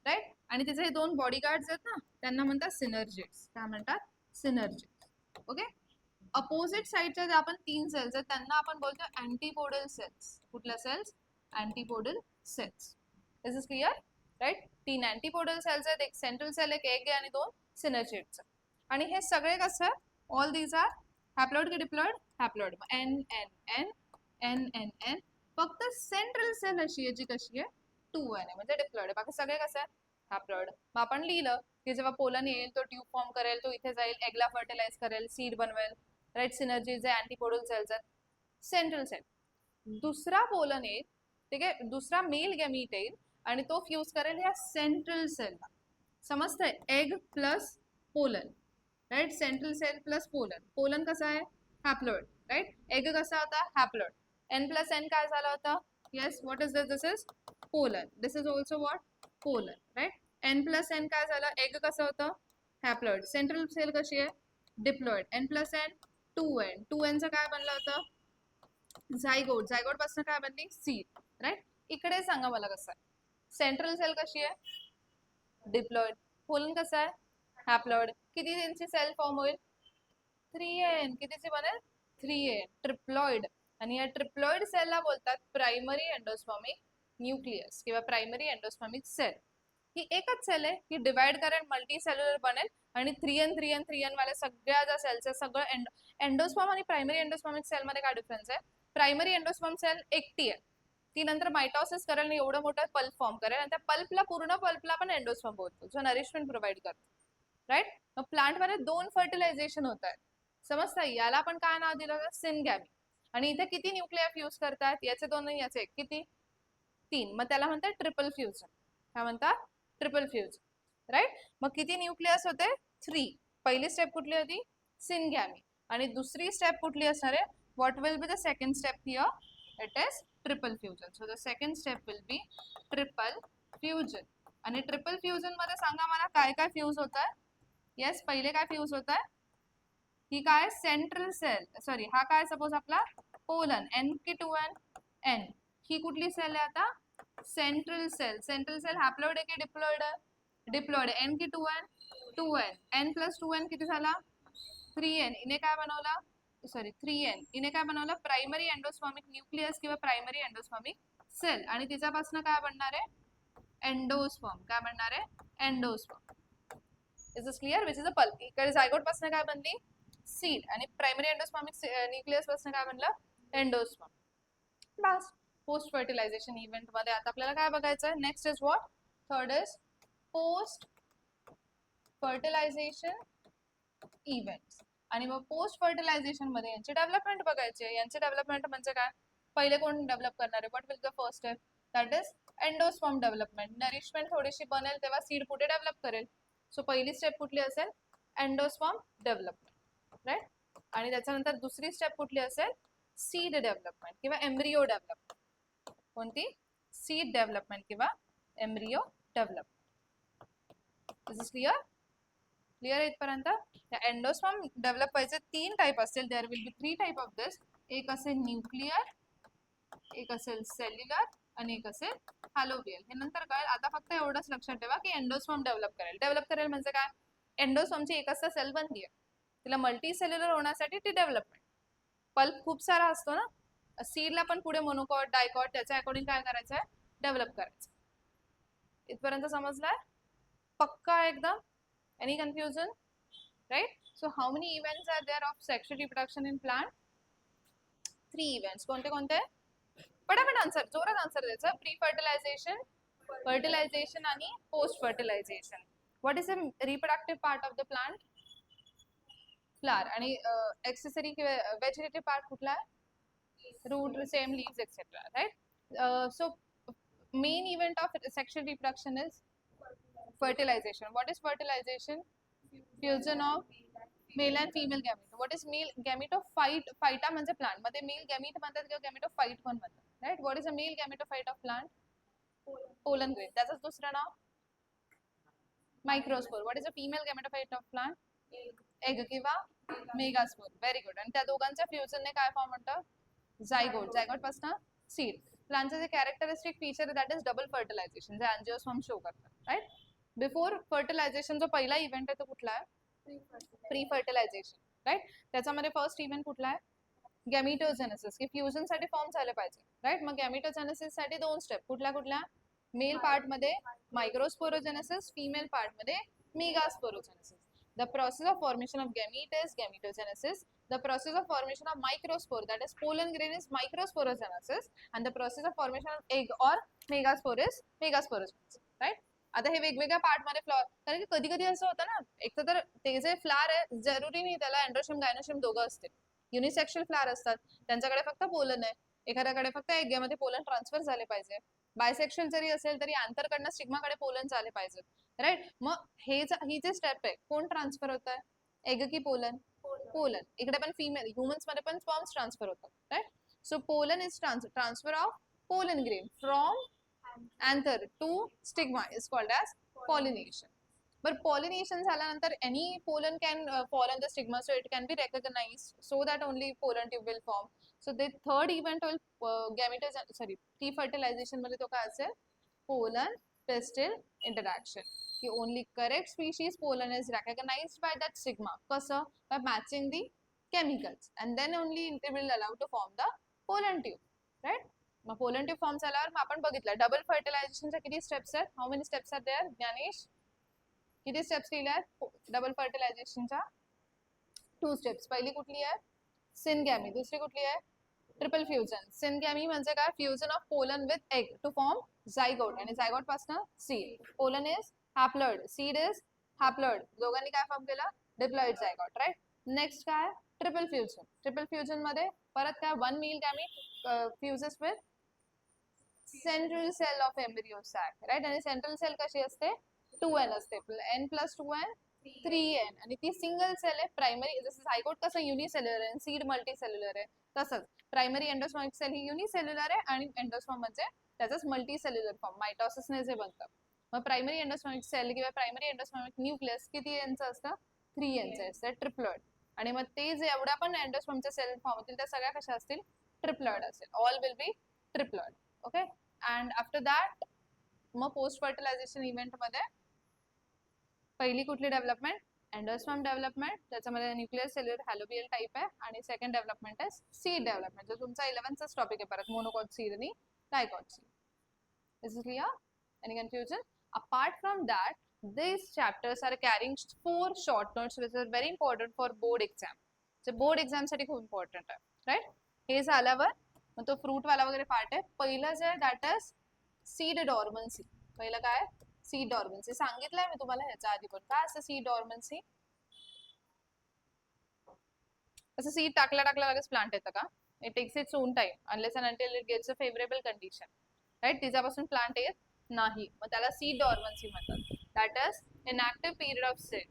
राईट. आणि तिचे हे दोन बॉडीगार्ड्स आहेत ना, त्यांना म्हणतात सिनर्जिड्स. काय म्हणतात, सिनर्जिड्स. ओके. अपोजिट साइडच्या ज्या आपण 3 सेल्स आहेत त्यांना आपण बोलतो अँटीपोडल सेल्स. कुठल्या cells, antipodal cells. This is clear. Right. 3 antipodal cells आहेत, एक सेंट्रल सेल, एक एग आहे आणि 2 सिनर्जिड्स. आणि हे सगळे कसं, ऑल दीज आर हॅप्लॉइड की diploid? Haploid. N n n n n n. फक्त सेंट्रल सेल अशी आहे जी कशी आहे 2n आहे म्हणजे डिप्लॉइड आहे. बाकी सगळे कसं आहे हॅप्लॉइड. मग आपण लिहिलं की जेव्हा पोलन येईल तो ट्यूब फॉर्म करेल, तो इथे जाईल, एगला फर्टिलाइज करेल, सीड बनवेल, राईट. सिनर्जी जे अँटीपोडल सेल्स आहेत, सेंट्रल सेल. दुसरा पोलन येईल, ठीक आहे, दुसरा मेल गॅमीट येईल आणि तो फ्यूज करेल या सेंट्रल सेलला. समजतंय? Egg plus pollen, right. Central cell plus pollen. Pollen कसा आहे? Haploid, right. एग कसा होता? हॅप्लॉइड. n प्लस n काय झालं होतं? Yes, what is this? This is pollen. This is also what? Pollen, right. n plus n काय झालं? Egg कसं होतं? हॅप्लॉइड. सेंट्रल सेल कशी आहे? Diploid. n plus n 2n. 2n चं काय बनलं होतं? झायगोट. झायगोट पासून काय बनली? Seed, right. इकडे सांगा मला कसं आहे? सेंट्रल सेल कशी आहे? डिप्लॉइड. पोलन कसं आहे? हॅप्लॉइड. किती त्यांची सेल फॉर्म होईल? 3n. कितीची बनेल? 3n. ट्रिप्लॉइड. आणि या ट्रिप्लॉइड सेलला बोलतात प्रायमरी एंडोस्पर्मिक न्यूक्लियस किंवा प्रायमरी एंडोस्पर्मिक सेल. ही एकच सेल आहे, ही डिवाइड करेल, मल्टी सेल्युलर बनेल आणि 3n 3n 3n वाले सगळ्या ज्या सेल्स आहेत सगळं एंडोस्पर्म आणि प्रायमरी एंडोस्पर्मिक सेल मध्ये काय डिफरन्स आहे? प्रायमरी एंडोस्पर्म सेल एकटी आहे, ती नंतर मायटॉसिस करेल आणि एवढं मोठं पल्प फॉर्म करेल आणि त्या पल्पला, पूर्ण पल्पला पण एंडोस्पर्म बोलतो, जो नरिशमेंट प्रोव्हाइड करतो, राईट. मग प्लांट मध्ये 2 फर्टिलायझेशन होत आहेत. समजतं? याला आपण काय नाव दिलं होतं? सिनगॅमी. आणि इथे किती न्यूक्लियर फ्यूज करतात? याचे 2 आणि याचे 1. किती? 3. मग त्याला म्हणतात ट्रिपल फ्यूजन. काय म्हणतात? Triple fusion, right. मग किती न्यूक्लियस होते? 3. पहिली स्टेप कुठली होती? सिनगॅमी. आणि दुसरी स्टेप कुठली असणार आहे? What will be the second step here? It is triple fusion. So the second step will be triple fusion. आणि ट्रिपल फ्यूजन मध्ये सांगा मला काय काय फ्यूज होत आहे? येस, पहिले काय फ्यूज होत आहे? ही काय? Central sale. सॉरी, हा काय सपोज आपला पोलन, n की 2n? n. ही कुठली सेल आहे आता? Central cell. Central cell haploid आहे की डिप्लॉइड आहे? डिप्लॉइड. n की 2n? 2n. n plus 2n किती झाला? 3n. इने काय बनवलं? Sorry, 3n. इने काय बनवलं? प्रायमरी एंडोस्पर्मिक न्यूक्लियस किंवा प्रायमरी एंडोस्पर्मिक सेल. आणि तिच्यापासून काय बनणार आहे? एंडोस्पर्म. काय बनणार आहे? Endosperm. Is this clear? Which is a pulp. इकडे झायगोट पासून काय बनली? सीड. आणि प्रायमरी एंडोस्पर्मिक न्यूक्लियस पासून काय बनलं? एंडोस्पर्म. बस. पोस्ट फर्टिलायझेशन इव्हेंट मध्ये आता आपल्याला काय बघायचं आहे? Next is what? Third is post fertilization events. आणि मग पोस्ट फर्टिलायझेशन मध्ये यांची डेव्हलपमेंट बघायची. यांची डेव्हलपमेंट म्हणजे काय? पहिले कोण डेव्हलप करणार आहे? What will the first step? That is endosperm development. Nourishment थोडीशी बनेल तेव्हा सीड कुठे डेव्हलप करेल. सो पहिली स्टेप कुठली असेल? Endosperm development, right. आणि त्याच्यानंतर दुसरी स्टेप कुठली असेल? सीड डेव्हलपमेंट किंवा एम्ब्रियो डेव्हलपमेंट. कोणती? सीड डेव्हलपमेंट किंवा embryo development. This is clear? Clear इथपर्यंत? एंडोस्पर्म डेव्हलप व्हायचे 3 टाईप असतील. There will be 3 type of this. एक असेल न्यूक्लियर, एक असेल सेल्युलर आणि एक असेल हॅलोवियल. हे नंतर कळेल. आता फक्त एवढंच लक्षात ठेवा की एंडोस्पर्म डेव्हलप करेल. डेव्हलप करेल म्हणजे काय? एंडोस्पर्मची एकच सेल बनली आहे, तिला मल्टी सेल्युलर होण्यासाठी ती डेव्हलपमेंट. पल्प खूप सारा असतो ना, सीडला पण पुढे मोनोकॉट, डायकॉट, त्याच्या अकॉर्डिंग काय करायचं आहे? डेव्हलप करायचं. इथपर्यंत समजलाय? पक्का एकदम? Any confusion? Right. So how many events are there of sexual reproduction in plant? 3 events. कोणते कोणते? पटापट आन्सर, जोरात आन्सर द्यायचं. प्री फर्टिलायझेशन, फर्टिलायझेशन आणि post fertilization. What is the reproductive part of the plant? Flower. आणि accessory किंवा vegetative part कुठला आहे? Root, same leaves etcetera, right. So main event of sexual reproduction is fertilization. What is fertilization? Fusion of male and female gamete. What is male gamete of phyta म्हणजे plant मध्ये male gamete म्हणतात किंवा gamete of phyte पण म्हणतात, right? What is a male gamete of phyte of plant? Pollen grain. त्याचं दुसरं नाव microspore. What is a female gamete of phyte of plant? Egg किंवा megaspore. Very good. आणि त्या दोघांच्या फ्युजन ने काय फॉर्म होतं? झायगोट. झायगोट पासून सीड. प्लांटचं जे कॅरेक्टरिस्टिक फीचर आहे दॅट इज डबल फर्टिलायझेशन, जे अँजिओस्पर्म शो करतात, राईट. बिफोर फर्टिलायझेशन जो पहिला इव्हेंट आहे तो कुठला आहे? Pre fertilization, right. त्याच्यामध्ये फर्स्ट इव्हेंट कुठला आहे? गॅमिटोजेनेसिस, की फ्युजन साठी फॉर्म झाले पाहिजे, राईट. मग गॅमिटोजेनेसिस साठी 2 स्टेप. कुठल्या कुठल्या? मेल पार्ट मध्ये मायक्रोस्पोरोजेनेसिस, फिमेल पार्ट मध्ये megasporogenesis. The process of formation of gamete is gametogenesis. The process of formation of microspore, that is pollen grain is microsporogenesis, and the process of formation of egg or megaspore is megasporogenesis, right? आता हे वेगवेगळ्या part मध्ये flower, कारण की कधी कधी असं होतं ना, एक तर ते जे फ्लावर आहे जरुरी नाही त्याला एंड्रोशियम गायनोशियम दोघं असतील, युनिसेक्शुअल फ्लावर असतात, त्यांच्याकडे फक्त पोलन आहे, एखाद्याकडे फक्त एग मध्ये पोलन ट्रान्सफर झाले पाहिजे, बायसेक्शुअल जरी असेल तरी आंतरकडनं स्टिग्माकडे पोलन झाले पाहिजे, राईट. मग ही जे स्टेप आहे कोण ट्रान्सफर होत आहे, एग की पोलन, पोलन. इकडे पण फिमेल ह्युमन्स मध्ये पण स्पर्म्स ट्रान्सफर होतात, right. So pollen is transfer of pollen grain from anther to stigma is called as pollination. But pollination झाल्यानंतर any pollen can fall on the stigma, so it can be recognized, so that only pollen tube will form. So the third event will pre-fertilization मध्ये तो काय असेल, pollen pistil interaction, की only correct species pollen is recognized by that stigma. कसं, by matching the chemicals, and then only it will allow to form the pollen tube, right? मग pollen tube form झाल्यावर मग आपण बघितलं double फर्टिलायझेशनच्या किती steps आहेत, how many steps are there Dnyanesh, किती स्टेप्स लिहिल्या आहेत डबल फर्टिलायझेशनच्या, 2 स्टेप्स. पहिली कुठली आहे, सिनगॅमी. दुसरी कुठली आहे, ट्रिपल फ्युजन. सिनगॅमी म्हणजे काय, fusion of pollen with egg to form zygote, आणि झायगोट पासून seed. Pollen is haploid, seed is haploid, दोघांनी काय फॉर्म केला, डिप्लॉइड झायगोट, राईट. नेक्स्ट काय, ट्रिपल फ्युजन. ट्रिपल फ्युजन मध्ये परत काय, 1 male gamete fuses with central cell of embryo sac, right. आणि सेंट्रल सेल कशी असते, 2n असते, n+2n 3n, आणि ती सिंगल सेल आहे. प्रायमरी जसं झायगोट कसं युनिसेल्युलर आहे, सीड मल्टीसेल्युलर आहे, तसंच प्रायमरी एंडोस्पर्मिक सेल ही युनिसेल्युलर आहे, आणि एंडोस्पर्म म्हणजे त्याचाच मल्टीसेल्युलर फॉर्म मायटोसिसने जे बनतं. मग प्रायमरी एंडोस्पर्मिक सेल किंवा प्रायमरी एंडोस्पर्मिक न्यूक्लियस किती यांचं असतं, 3n असतं, ट्रिप्लॉइड. आणि मग ते जे एवढ्या पण एंडोस्पर्मचे सेल फॉर्म होतील त्या सगळ्या कशा असतील, ट्रिप्लॉइड असेल, all will be triploid. Okay. And after that मग पोस्ट फर्टिलायझेशन इव्हेंट मध्ये पहिली कुठली डेव्हलपमेंट, एंडोस्पर्म डेव्हलपमेंट, त्याच्यामध्ये न्यूक्लियर सेल्युलर हॅलोबियल टाइप आहे, आणि सेकंड डेव्हलपमेंट आहे सीड डेव्हलपमेंट, जो तुमचा 11th टॉपिक आहे परत, मोनोकॉट सीड आणि dicot seed. Is it clear, any confusion? Apart from that these chapters are carrying 4 short notes which are very important for board exam. So board exam साठी खूप important आहे, right. हे झाल्यावर मग तो फ्रूट वाला वगैरे पार्ट आहे. पहिलं जे दॅट इज सीड डॉर्मन्सी. पहिलं काय, सीड डॉर्मन्सी सांगितलंय मी तुम्हाला ह्याच्या आधी पण. काय असतं सीड डॉर्मन्सी, असं सीड टाकल्या टाकल्या लगेच प्लांट येतं का, it takes its own time unless and until it gets a favourable condition, right. तिच्यापासून प्लांट येत नाही, मग त्याला सीड डॉर्मन्सी म्हणतात. That is inactive period of seed.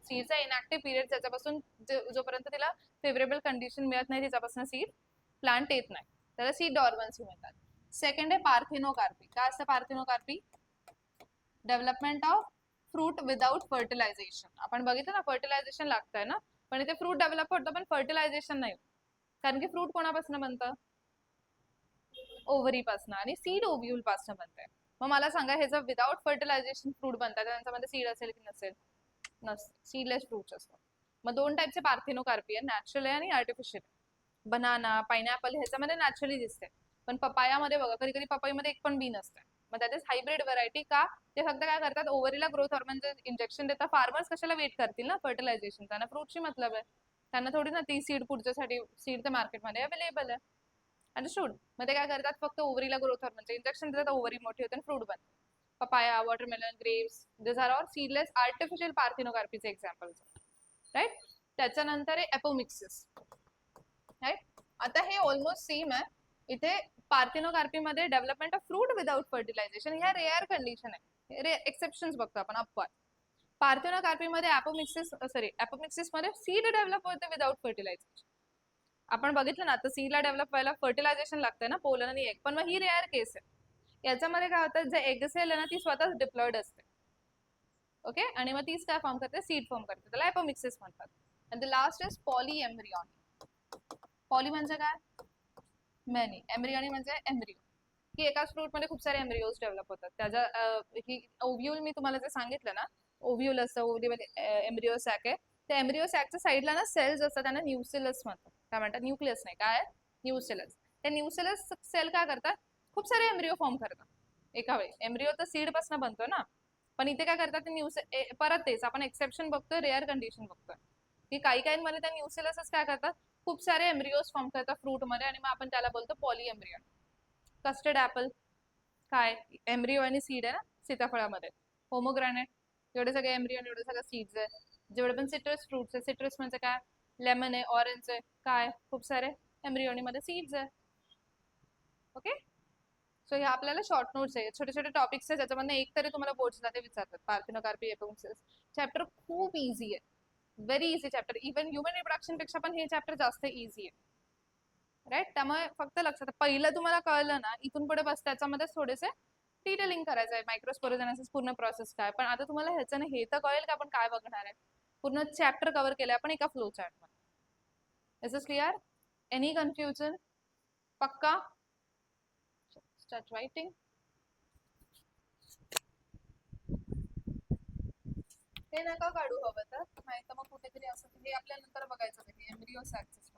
सीडचा इनॅक्टिव्ह पिरियड, त्याच्यापासून जोपर्यंत तिला फेवरेबल कंडिशन मिळत नाही तिच्यापासून सीड प्लांट येत नाही, त्याला सीड डॉर्मन्सी म्हणतात. सेकंड आहे पार्थिनोकार्पी. काय असतं parthenocarpy, development of fruit without fertilisation. आपण बघितलं ना, फर्टिलायझेशन लागतंय ना, पण इथे फ्रूट डेव्हलप होतं पण फर्टिलायझेशन नाही, कारण की फ्रूट कोणापासून बनतं, ओव्हरी पासून, आणि सीड ओव्ह्यूल पासून बनतंय. मग मला सांगा, हे जर विदाउट फर्टिलायझेशन फ्रूट बनतात त्यांच्यामध्ये सीड असेल की नसेल, नसते, सीडलेस फ्रूट्स असतात. मग 2 टाईपचे पार्थिनोकार्पी आहे, नॅचरल आहे आणि आर्टिफिशियल. बनाना, पायनॅपल ह्याच्यामध्ये नॅचरली दिसते, पण पपायामध्ये बघा कधी कधी पपईमध्ये एक पण बी नसते. मग त्यात हायब्रिड व्हरायटी का, ते फक्त काय करतात, ओव्हरीला ग्रोथ हॉर्मोनचे इंजेक्शन देतात. फार्मर्स कशाला वेट करतील ना फर्टिलायझेशन, त्यांना फ्रूटची मतलब आहे, त्यांना थोडी ना ती सीड पुढच्यासाठी, सीड तर मार्केटमध्ये अवेलेबल आहे, अंडरस्टूड. मग ते काय करतात, फक्त ओव्हरीला ग्रोथ हॉर्मोनचे इंजेक्शन देतात, ओव्हरी मोठी होते आणि फ्रूट बनते. Papaya, watermelon, grapes, these are all seedless artificial पार्थिनोकार्पीचे एक्झाम्पल्स, राईट. त्याच्यानंतर आहे एपोमिक्सिस, राईट. आता हे ऑलमोस्ट सेम आहे. इथे पार्थिनोकार्पीमध्ये development of fruit without fertilisation ह्या रेअर कंडिशन आहे, एक्सेप्शन्स बघतो आपण अपवाद. पार्थिनोकार्पीमध्ये एपोमिक्सिस मध्ये सीड डेव्हलप होते विदाउट फर्टिलायझेशन. आपण बघितलं ना, आता सीडला डेव्हलप व्हायला फर्टिलायझेशन लागतंय ना, पोलन आणि एग, पण मग ही रेअर केस आहे. याच्यामध्ये काय होतं, जे एग सेल आहे ना ती स्वतःच डिप्लॉइड असते, ओके, आणि मग तीच काय फॉर्म करते, सीड फॉर्म करते, त्याला एपोमिक्सिस म्हणतात. आणि the last is polyembryony. Poly म्हणजे काय, मेनी, एम्ब्रियॉनी म्हणजे एम्ब्रियो, की एकाच फ्रूट मध्ये खूप सारे एम्ब्रियोज डेव्हलप होतात. त्याच्या ही ओव्ह्यूल मी तुम्हाला जे सांगितलं ना, ओव्ह्यूल असतं, ओव्ह्यूलमध्ये एम्ब्रियो सॅक आहे, त्या एम्ब्रियो सॅकच्या साईडला ना सेल्स असतात, त्यांना न्यूसिलस म्हणतात. काय म्हणतात, न्यूक्लियस नाही, काय न्यूसिलस. त्या न्यूसिलस सेल काय करतात, खूप सारे एम्ब्रियो फॉर्म करतात एका वेळी. एम्ब्रियो तर सीड पासून बनतो ना, पण इथे काय करतात, ते परत तेच आपण एक्सेप्शन बघतोय, रेअर कंडिशन बघतोय. की काही काही मध्ये त्या न्यूसेलसच काय करतात, खूप सारे एम्ब्रिओज फॉर्म करतात फ्रूट मध्ये आणि मग आपण त्याला बोलतो पॉली एम्ब्रियन. कस्टर्ड ऍपल काय एम्ब्रिओ आणि सीड आहे ना सीताफळामध्ये. होमोग्रॅनेट एवढे सगळे एम्ब्रिओ एवढे सगळे सीड्स आहे. जेवढे पण सिट्रस फ्रुट्स आहे, सिट्रस म्हणजे काय, लेमन आहे, ऑरेंज आहे, काय खूप सारे एम्ब्रिओनी मध्ये सीड्स आहे. ओके, सो हे आपल्याला शॉर्ट नोट्स आहे, छोटे छोटे टॉपिक्स आहे ज्याच्यामध्ये एक तरी तुम्हाला बोर्ड्सला ते विचारतात. पार्थिनोकार्पी एपिओन्सिस चॅप्टर खूप इझी आहे, very easy chapter. Even human reproduction पेक्षा पण हे चॅप्टर जास्त इझी आहे. राईट, त्यामुळे फक्त लक्षात पहिलं तुम्हाला कळलं ना, इथून पुढे बस त्याच्यामध्ये थोडेसे डिटेलिंग करायचं आहे, मायक्रोस्पोरोजेनेसिस पूर्ण प्रोसेस काय. पण आता तुम्हाला ह्याचं हे तर कळेल की आपण काय बघणार आहे. पूर्ण चॅप्टर कव्हर केलं आपण एका फ्लो चार्ट मध्ये. Is this clear? Any confusion? पक्का? Start writing. हे नका काढू हवं तर, नाही तर मग कुठेतरी असं हे आपल्या नंतर बघायचं आहे एम्ब्रिओ सॅक्सेस.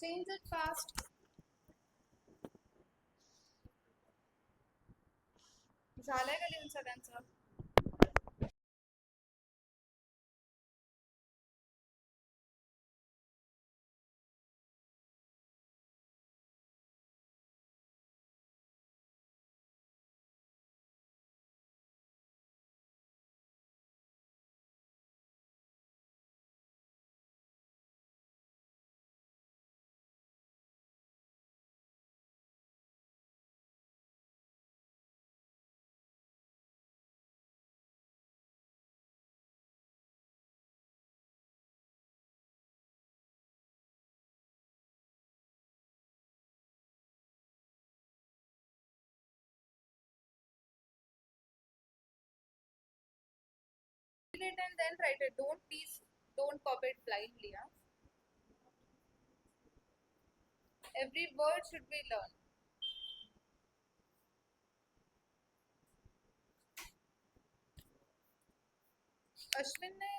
Change it fast. झालंय का लिहून सगळ्यांचं? Read it and then write it. Don't copy it blindly. Huh? Every word should be learned. Ashwin ने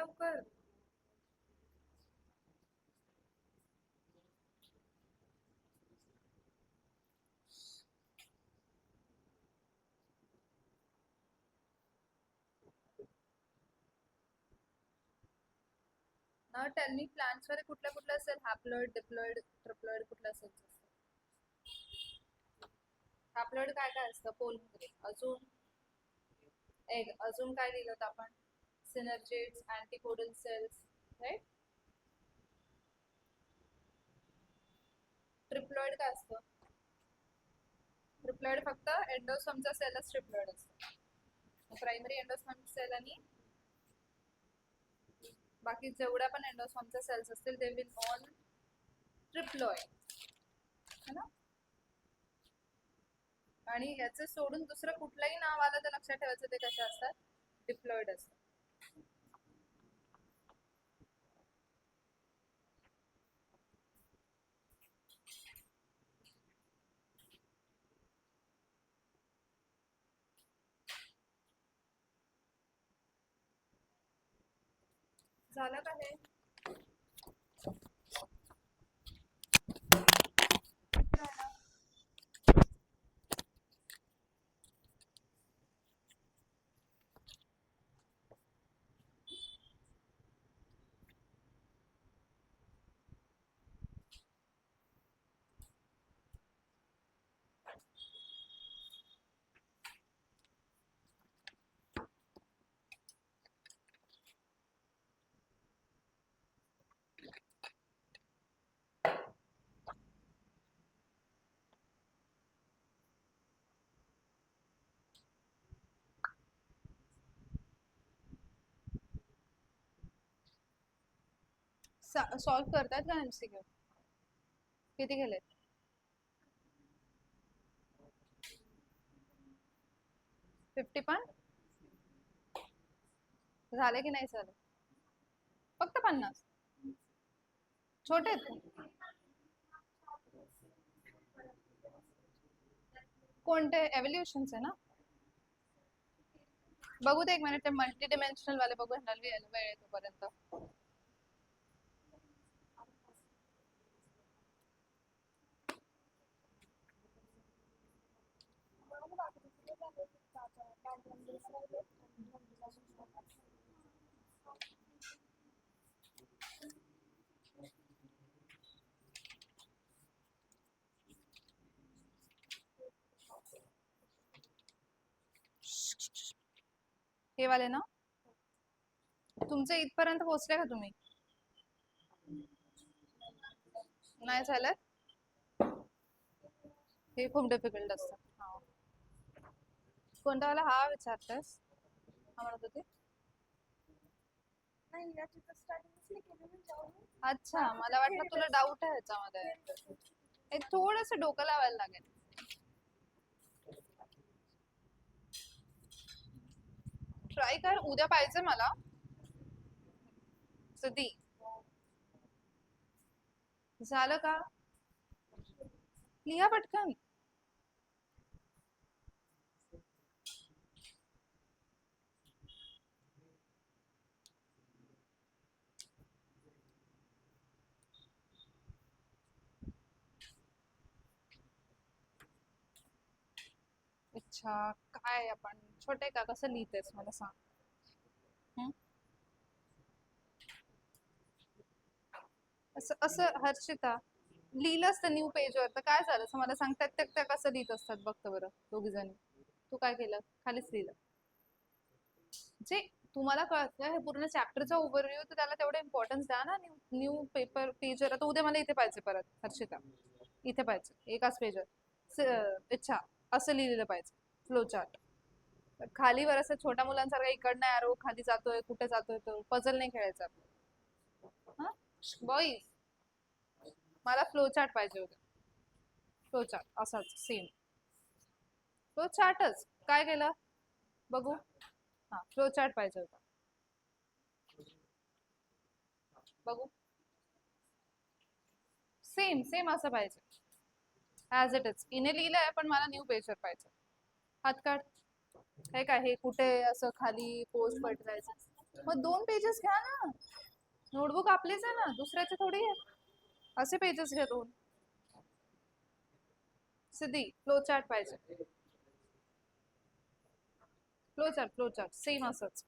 लवकर. नाव टेल मी प्लांट्स मध्ये कुठल्या कुठल्या असेल? हॅप्लॉइड, डिप्लॉइड, ट्रिप्लॉइड कुठल्या असेल? हॅप्लॉइड काय काय असतं पोलमध्ये? अजून एग, अजून काय लिहिलं होतं आपण? Synergids, antipodal cells, right. Triploid काय असतं? ट्रिप्लॉइड फक्त एंडोसोमचा सेलच ट्रिप्लॉइड असतो. प्रायमरी एंडोसोम सेल आणि बाकी जेवढ्या पण एंडोसोमचे सेल्स असतील दे विल ऑल ट्रिप्लॉइड, है ना. आणि याचे सोडून दुसरं कुठलंही नाव आलं तर लक्षात ठेवायचं ते कसे असतात? डिप्लॉइड असतात. झालं का हे? सॉल्व करतात का एमसीक्यू? किती गेले? फिफ्टी पण झाले की नाही झाले? फक्त 50? छोटे आहेत. कोणते? एव्होल्युशनचे ना? बघू दे एक मिनिट, ते मल्टी डिमेन्शनल वाले बघू, वेळ आहे तोपर्यंत. हे वाले ना? तुमचे इथपर्यंत पोहोचले का तुम्ही? नाही झालं? हे खूप डिफिकल्ट असतं. कोणता वाला हा विचारतेस? हा म्हणत होते. अच्छा, मला वाटलं तुला डाऊट आहे ह्याच्यामध्ये. थोडस डोकं लावायला लागेल. ट्राय कर, उद्या पाहिजे मला. सदी झालं का? लिहा पटकन. अच्छा, काय आपण छोटे का कसं लिहितेस मला सांग. असं असं हर्षिता लिहिलं असतं न्यू पेजवर तर काय झालं असं मला सांगतात. त्या कसं लिहित असतात बघतं बरं दोघी जणी. तू काय केलं? खालीच लिहिलं. जे तुम्हाला कळतं हे पूर्ण चॅप्टरचा ओव्हरव्ह्यू तर त्याला तेवढं इम्पॉर्टन्स द्या ना. न्यू पेपर पेजवर आता उद्या मला इथे पाहिजे परत हर्षिता, इथे पाहिजे एकाच पेजवर. अच्छा, असं लिहिलेलं पाहिजे फ्लो चार्ट. खालीवर असं छोट्या मुलांसारखं इकडनं एरो खाली जातोय कुठे जातोय तो पझल नाही खेळायचा. हा बॉईज, मला फ्लो चार्ट पाहिजे होते. फ्लो चार्ट असाच सेम फ्लो चार्टच. काय केलं बघू? हा फ्लो चार्ट पाहिजे होता. बघू सेम सेम असं पाहिजे ॲज इट इज. इने लिहिलंय पण मला न्यू पेजवर पाहिजे. हात काढ. हे काय हे कुठे असं खाली पोस्ट पटवायचं? मग 2 पेजेस घ्या ना, नोटबुक आपलीच आहे ना, दुसऱ्याचे थोडी आहे. असे पेजेस घ्या 2. सिद्धी फ्लो चार्ट पाहिजे, फ्लो चार्ट सेम असंच.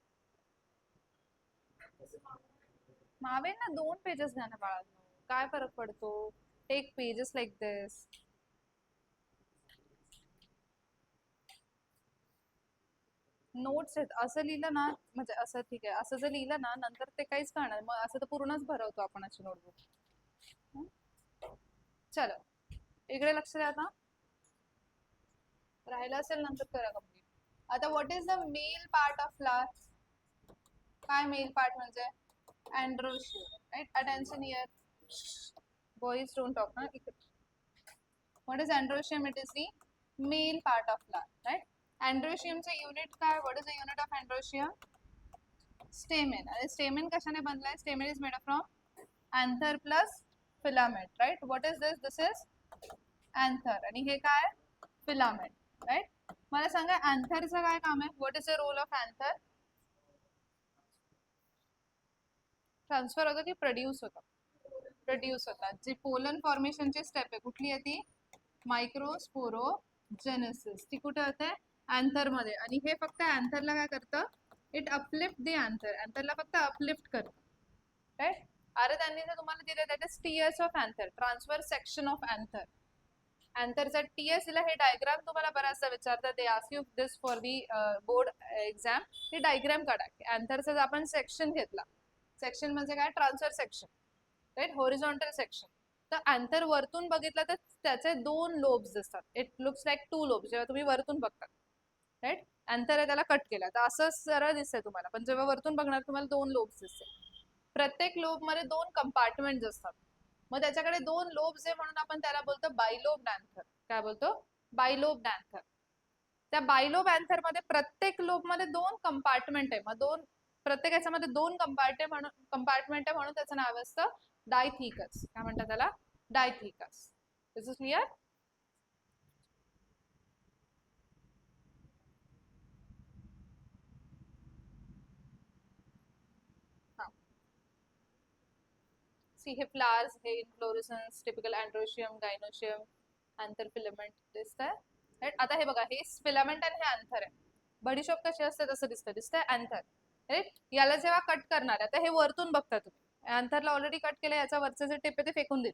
मावेल ना 2 पेजेस घ्या ना बाळांनो, काय फरक पडतो. टेक पेजेस लाईक दिस. नोट्स आहेत असं लिहिलं ना, म्हणजे असं ठीक आहे, असं जर लिहिलं ना नंतर ते काहीच कळणार, मग असं तर पूर्णच भरवतो आपण अशी नोटबुक. चलो इकडे लक्ष द्या आता, राहिलं असेल नंतर करा कम्प्लीट. आता what is the male part of flower? काय मेल पार्ट म्हणजे? Androecium, right? Attention here, boys don't talk ना. What is androecium? It is the male part of flower, right? Androecium चे unit काय? What is the unit of androecium? Stamen. आणि stamen कशाने बनलाय? Stamen is made up from anther plus filament, right? What is this? This is anther. आणि हे काय? Filament, right? मला सांगा anther चं काय काम आहे? What is the role of anther? Transfer होतं की प्रोड्यूस होतं? प्रोड्यूस होतात. जी पोलन फॉर्मेशनची स्टेप आहे कुठली आहे ती? मायक्रोस्पोरोजेनेसिस. ती कुठे होते? अँथर मध्ये. आणि हे फक्त अँथरला काय करतं? It uplift the anther. अँथरला फक्त अपलिफ्ट करतं, राईट? अरे त्यांनी जर तुम्हाला दिलं that is TS of anther, transfer section of anther. अँथरचा टीएस दिला. हे डायग्राम तुम्हाला बऱ्याचदा विचारतात, they ask you this for the board exam. हे डायग्राम काढा. अँथरचा आपण सेक्शन घेतला. सेक्शन म्हणजे काय? Transfer section, right? Horizontal section. तर अँथर वरतून बघितलं तर त्याचे 2 लोब्स दिसतात. इट लुक्स लाईक 2 लोब्स जेव्हा तुम्ही वरतून बघता, राईट? अँथर आहे त्याला कट केला तर असं सरळ दिसतंय तुम्हाला, पण जेव्हा वरतून बघणार तुम्हाला 2 लोब्स दिसतील. प्रत्येक लोब मध्ये 2 कंपार्टमेंट असतात. मग त्याच्याकडे 2 लोब्स आहे म्हणून आपण त्याला बोलतो बायलोब्ड अँथर. काय बोलतो? Bilobed anther. त्या बायलोब अँथर मध्ये प्रत्येक लोब मध्ये 2 कंपार्टमेंट आहे. मग प्रत्येक याच्यामध्ये 2 कंपार्टमेंट आहे म्हणून त्याचं नाव असतं डायथिकस. काय म्हणतात त्याला? Dithecous. This is clear? See हे फ्लावर्स, हे inflorescence, typical androecium, gynoecium, anther filament दिसतंय, राईट? आता हे बघा, हे फिलामेंट आणि हे अँथर आहे. बडीशॉप कशी असते तसं दिसतंय अँथर, राईट? याला जेव्हा कट करणार आहे, आता हे वरतून बघता तुम्ही, अँथरला ऑलरेडी कट केलं, याचा वरचं जे टिप आहे ते फेकून देईल.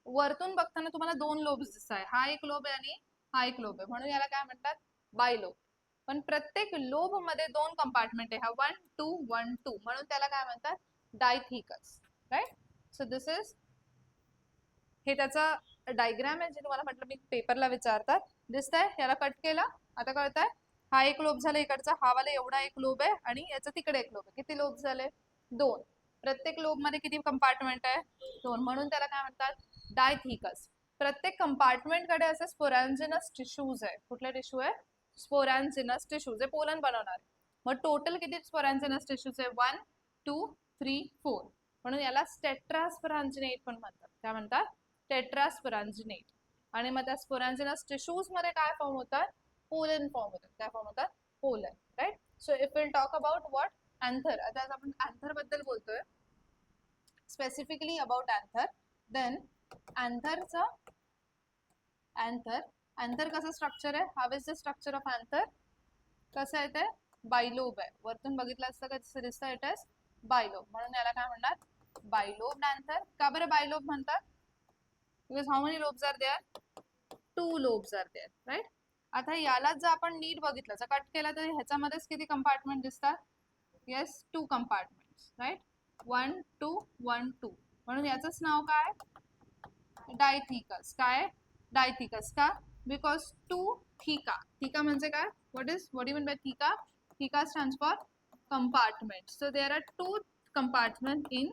वरतून बघताना तुम्हाला 2 लोब्स दिसत आहे. हा एक लोब आहे आणि हा एक लोब आहे, म्हणून याला काय म्हणतात? बायलोब. पण प्रत्येक लोब मध्ये 2 कंपार्टमेंट आहे. हा 1 2 1 2, म्हणून त्याला काय म्हणतात? Dithecous, right? So this is, हे त्याचा डायग्राम आहे जे तुम्हाला म्हटलं मी पेपरला विचारतात. दिसतंय? याला कट केला, आता कळतंय? हा एक लोब झाला इकडचा, हा वाला एवढा एक लोब आहे आणि याचा तिकडे एक लोब आहे. किती लोब झाले? 2. प्रत्येक लोब मध्ये किती कंपार्टमेंट आहे? 2. म्हणून त्याला काय म्हणतात? डायथिकस. प्रत्येक कंपार्टमेंट कडे असे स्पोरॅन्जिनस टिश्यूज आहे. कुठले टिश्यू आहे? स्पोरॅन्जिनस टिश्यूज आहे, पोलन बनवणार. मग टोटल किती स्पोरॅन्जिनस टिश्यूज आहे? 1 2 3 4. म्हणून याला टेट्रास्पोरॅन्जिनेट पण म्हणतात. काय म्हणतात? टेट्रास्पोरॅन्जिनेट. आणि मग त्या स्पोरॅन्जिनस टिश्यूज मध्ये काय फॉर्म होतात? पोलन फॉर्म होतात. काय फॉर्म होतात? Pollen, right? So if will talk about what? Anther. आता आपण अँथर बद्दल बोलतोय, स्पेसिफिकली अबाउट अँथर. देन अँथरचं अँथर कसं स्ट्रक्चर आहे? How is the structure of anther? कसं आहे ते? बायलोब आहे. वरतून बघितलं असतं का जसं दिसतं? It is bilobed. म्हणून याला काय म्हणतात? Bilobed anther. का बरं बायलोब म्हणतात? Because how many lobes are there? 2 lobes are there, right? आता यालाच जर आपण नीट बघितलं, जर कट केला तर ह्याच्यामध्येच किती कंपार्टमेंट दिसतात? Yes, 2 compartments, right? 1 2 1 2. म्हणून याचंच नाव काय? डायथिकस. काय? डायथिकस. का? बिकॉज 2 थिका. थिका म्हणजे काय? what do you mean by थिका? थिका stands for compartment. So there are 2 compartment in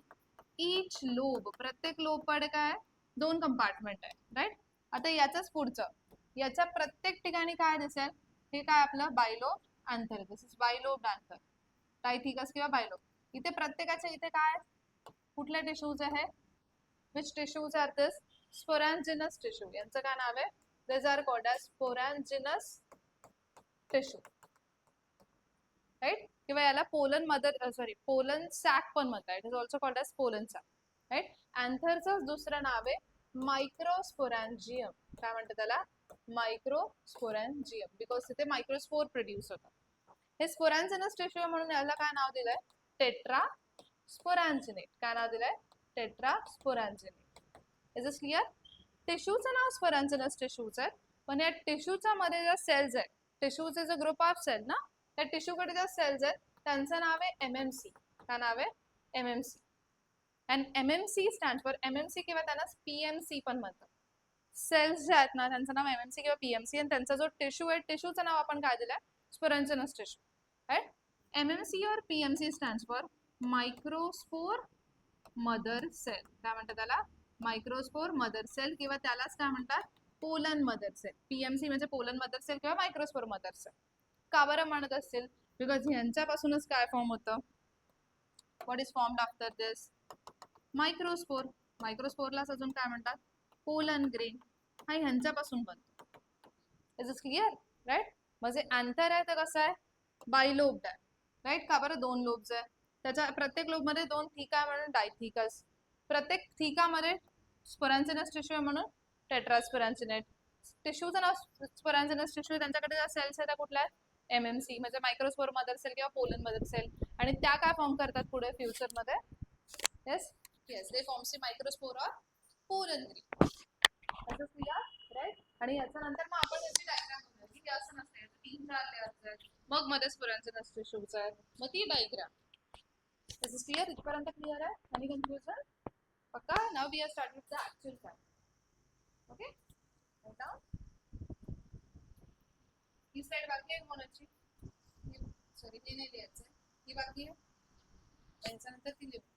each lobe. प्रत्येक लोब कडे काय? 2 कंपार्टमेंट आहे, राईट? आता याचंच पुढचं, याच्या प्रत्येक ठिकाणी काय दिसेल? हे काय आपलं? Bilobed anther. This is bilobed anther. Dithecous किंवा बायलोब. इथे प्रत्येकाच्या इथे काय? कुठले टिश्यूज आहे? which tissues are this? Sporanginous tissue. यांचं काय नाव आहे? These are called as sporanginous tissue, right? किंवा याला पोलन मदर पोलन सॅक पण म्हणतात. It is also called as pollen sac, right. अँथरचं दुसरं नाव आहे मायक्रोस्पोरॅन्जियम. काय म्हणतात त्याला? मायक्रोस्पोरॅन्जियम, बिकॉज तिथे मायक्रोस्पोर प्रोड्यूस होतात. हे स्पोरॅन्जिनस टिश्यू म्हणून याला काय नाव दिलंय? टेट्रास्पोरॅन्जिनेट. काय नाव दिलंय? टेट्रास्पोरॅन्जिनेट. Is this clear? टिश्यूचं नाव स्पोरॅन्जिनस टिश्यूज आहे, पण या टिश्यूच्या मध्ये ज्या सेल्स आहेत, tissues is a group of cell ना, त्या टिश्यूकडे ज्या सेल्स आहेत त्यांचं नाव आहे एमएमसी. काय नाव आहे? MMC. And MMC stand for MMC किंवा त्यांना पीएमसी पण म्हणतात. सेल्स जे आहेत ना त्यांचं नाव एमएमसी किंवा पीएमसी, आणि त्यांचा जो टिश्यू आहे टिश्यूचं नाव आपण काय दिलंय? Sporogenous tissue, right. एमएमसी और PMC stand for microspore mother cell. काय म्हणतात त्याला? मायक्रोस्पोर मदर सेल, किंवा त्यालाच काय म्हणतात? Pollen mother cell. पीएमसी म्हणजे पोलन मदर सेल किंवा मायक्रोस्पोर मदर सेल. का बरं म्हणत असतील? बिकॉज ह्यांच्यापासूनच काय फॉर्म होतं? What is formed after this? Microspore. मायक्रोस्पोरलाच अजून काय म्हणतात? Pollen grain. हा ह्यांच्यापासून बनतो. Is it clear? राईट. म्हणजे अँथर आहे तर कसं आहे? बायलोब्ड आहे, राईट. का बरं? 2 लोब्स आहे. त्याच्या प्रत्येक लोबमध्ये 2 थिका आहे म्हणून डायथिकस. प्रत्येक थिकामध्ये स्पोरॅन्जिनस टिश्यू आहे म्हणून टेट्रास्पोरॅन्जिनेट. टिश्यूचं नाव स्पोरॅन्जिनस टिश्यू. त्यांच्याकडे ज्या सेल्स आहेत त्या कुठल्या आहेत? एमएमसी म्हणजे मायक्रोस्पोर मदर सेल किंवा पोलन मदर सेल. आणि त्या काय फॉर्म करतात पुढे फ्युचरमध्ये? Yes yes, they forms the microspore or pollen grain. असं क्लिअर? राईट. आणि याच्यानंतर मग आपण याची डायग्राम बनवू की असं नसते, 3-4 लेयर्स आहेत, मग मध्ये स्पोरॅन्जिनस टिश्यूज आहेत, मग ती डायग्राम. This is clear? इथपर्यंत क्लिअर आहे? Any confusion? पक्का? Now we are start with the actual fact. Okay, down. ही साइड बाकी आहे कोणाची? सॉरी, ते नाही लिहायचं. ही बाकी आहे, त्याच्यानंतर ती लिहू.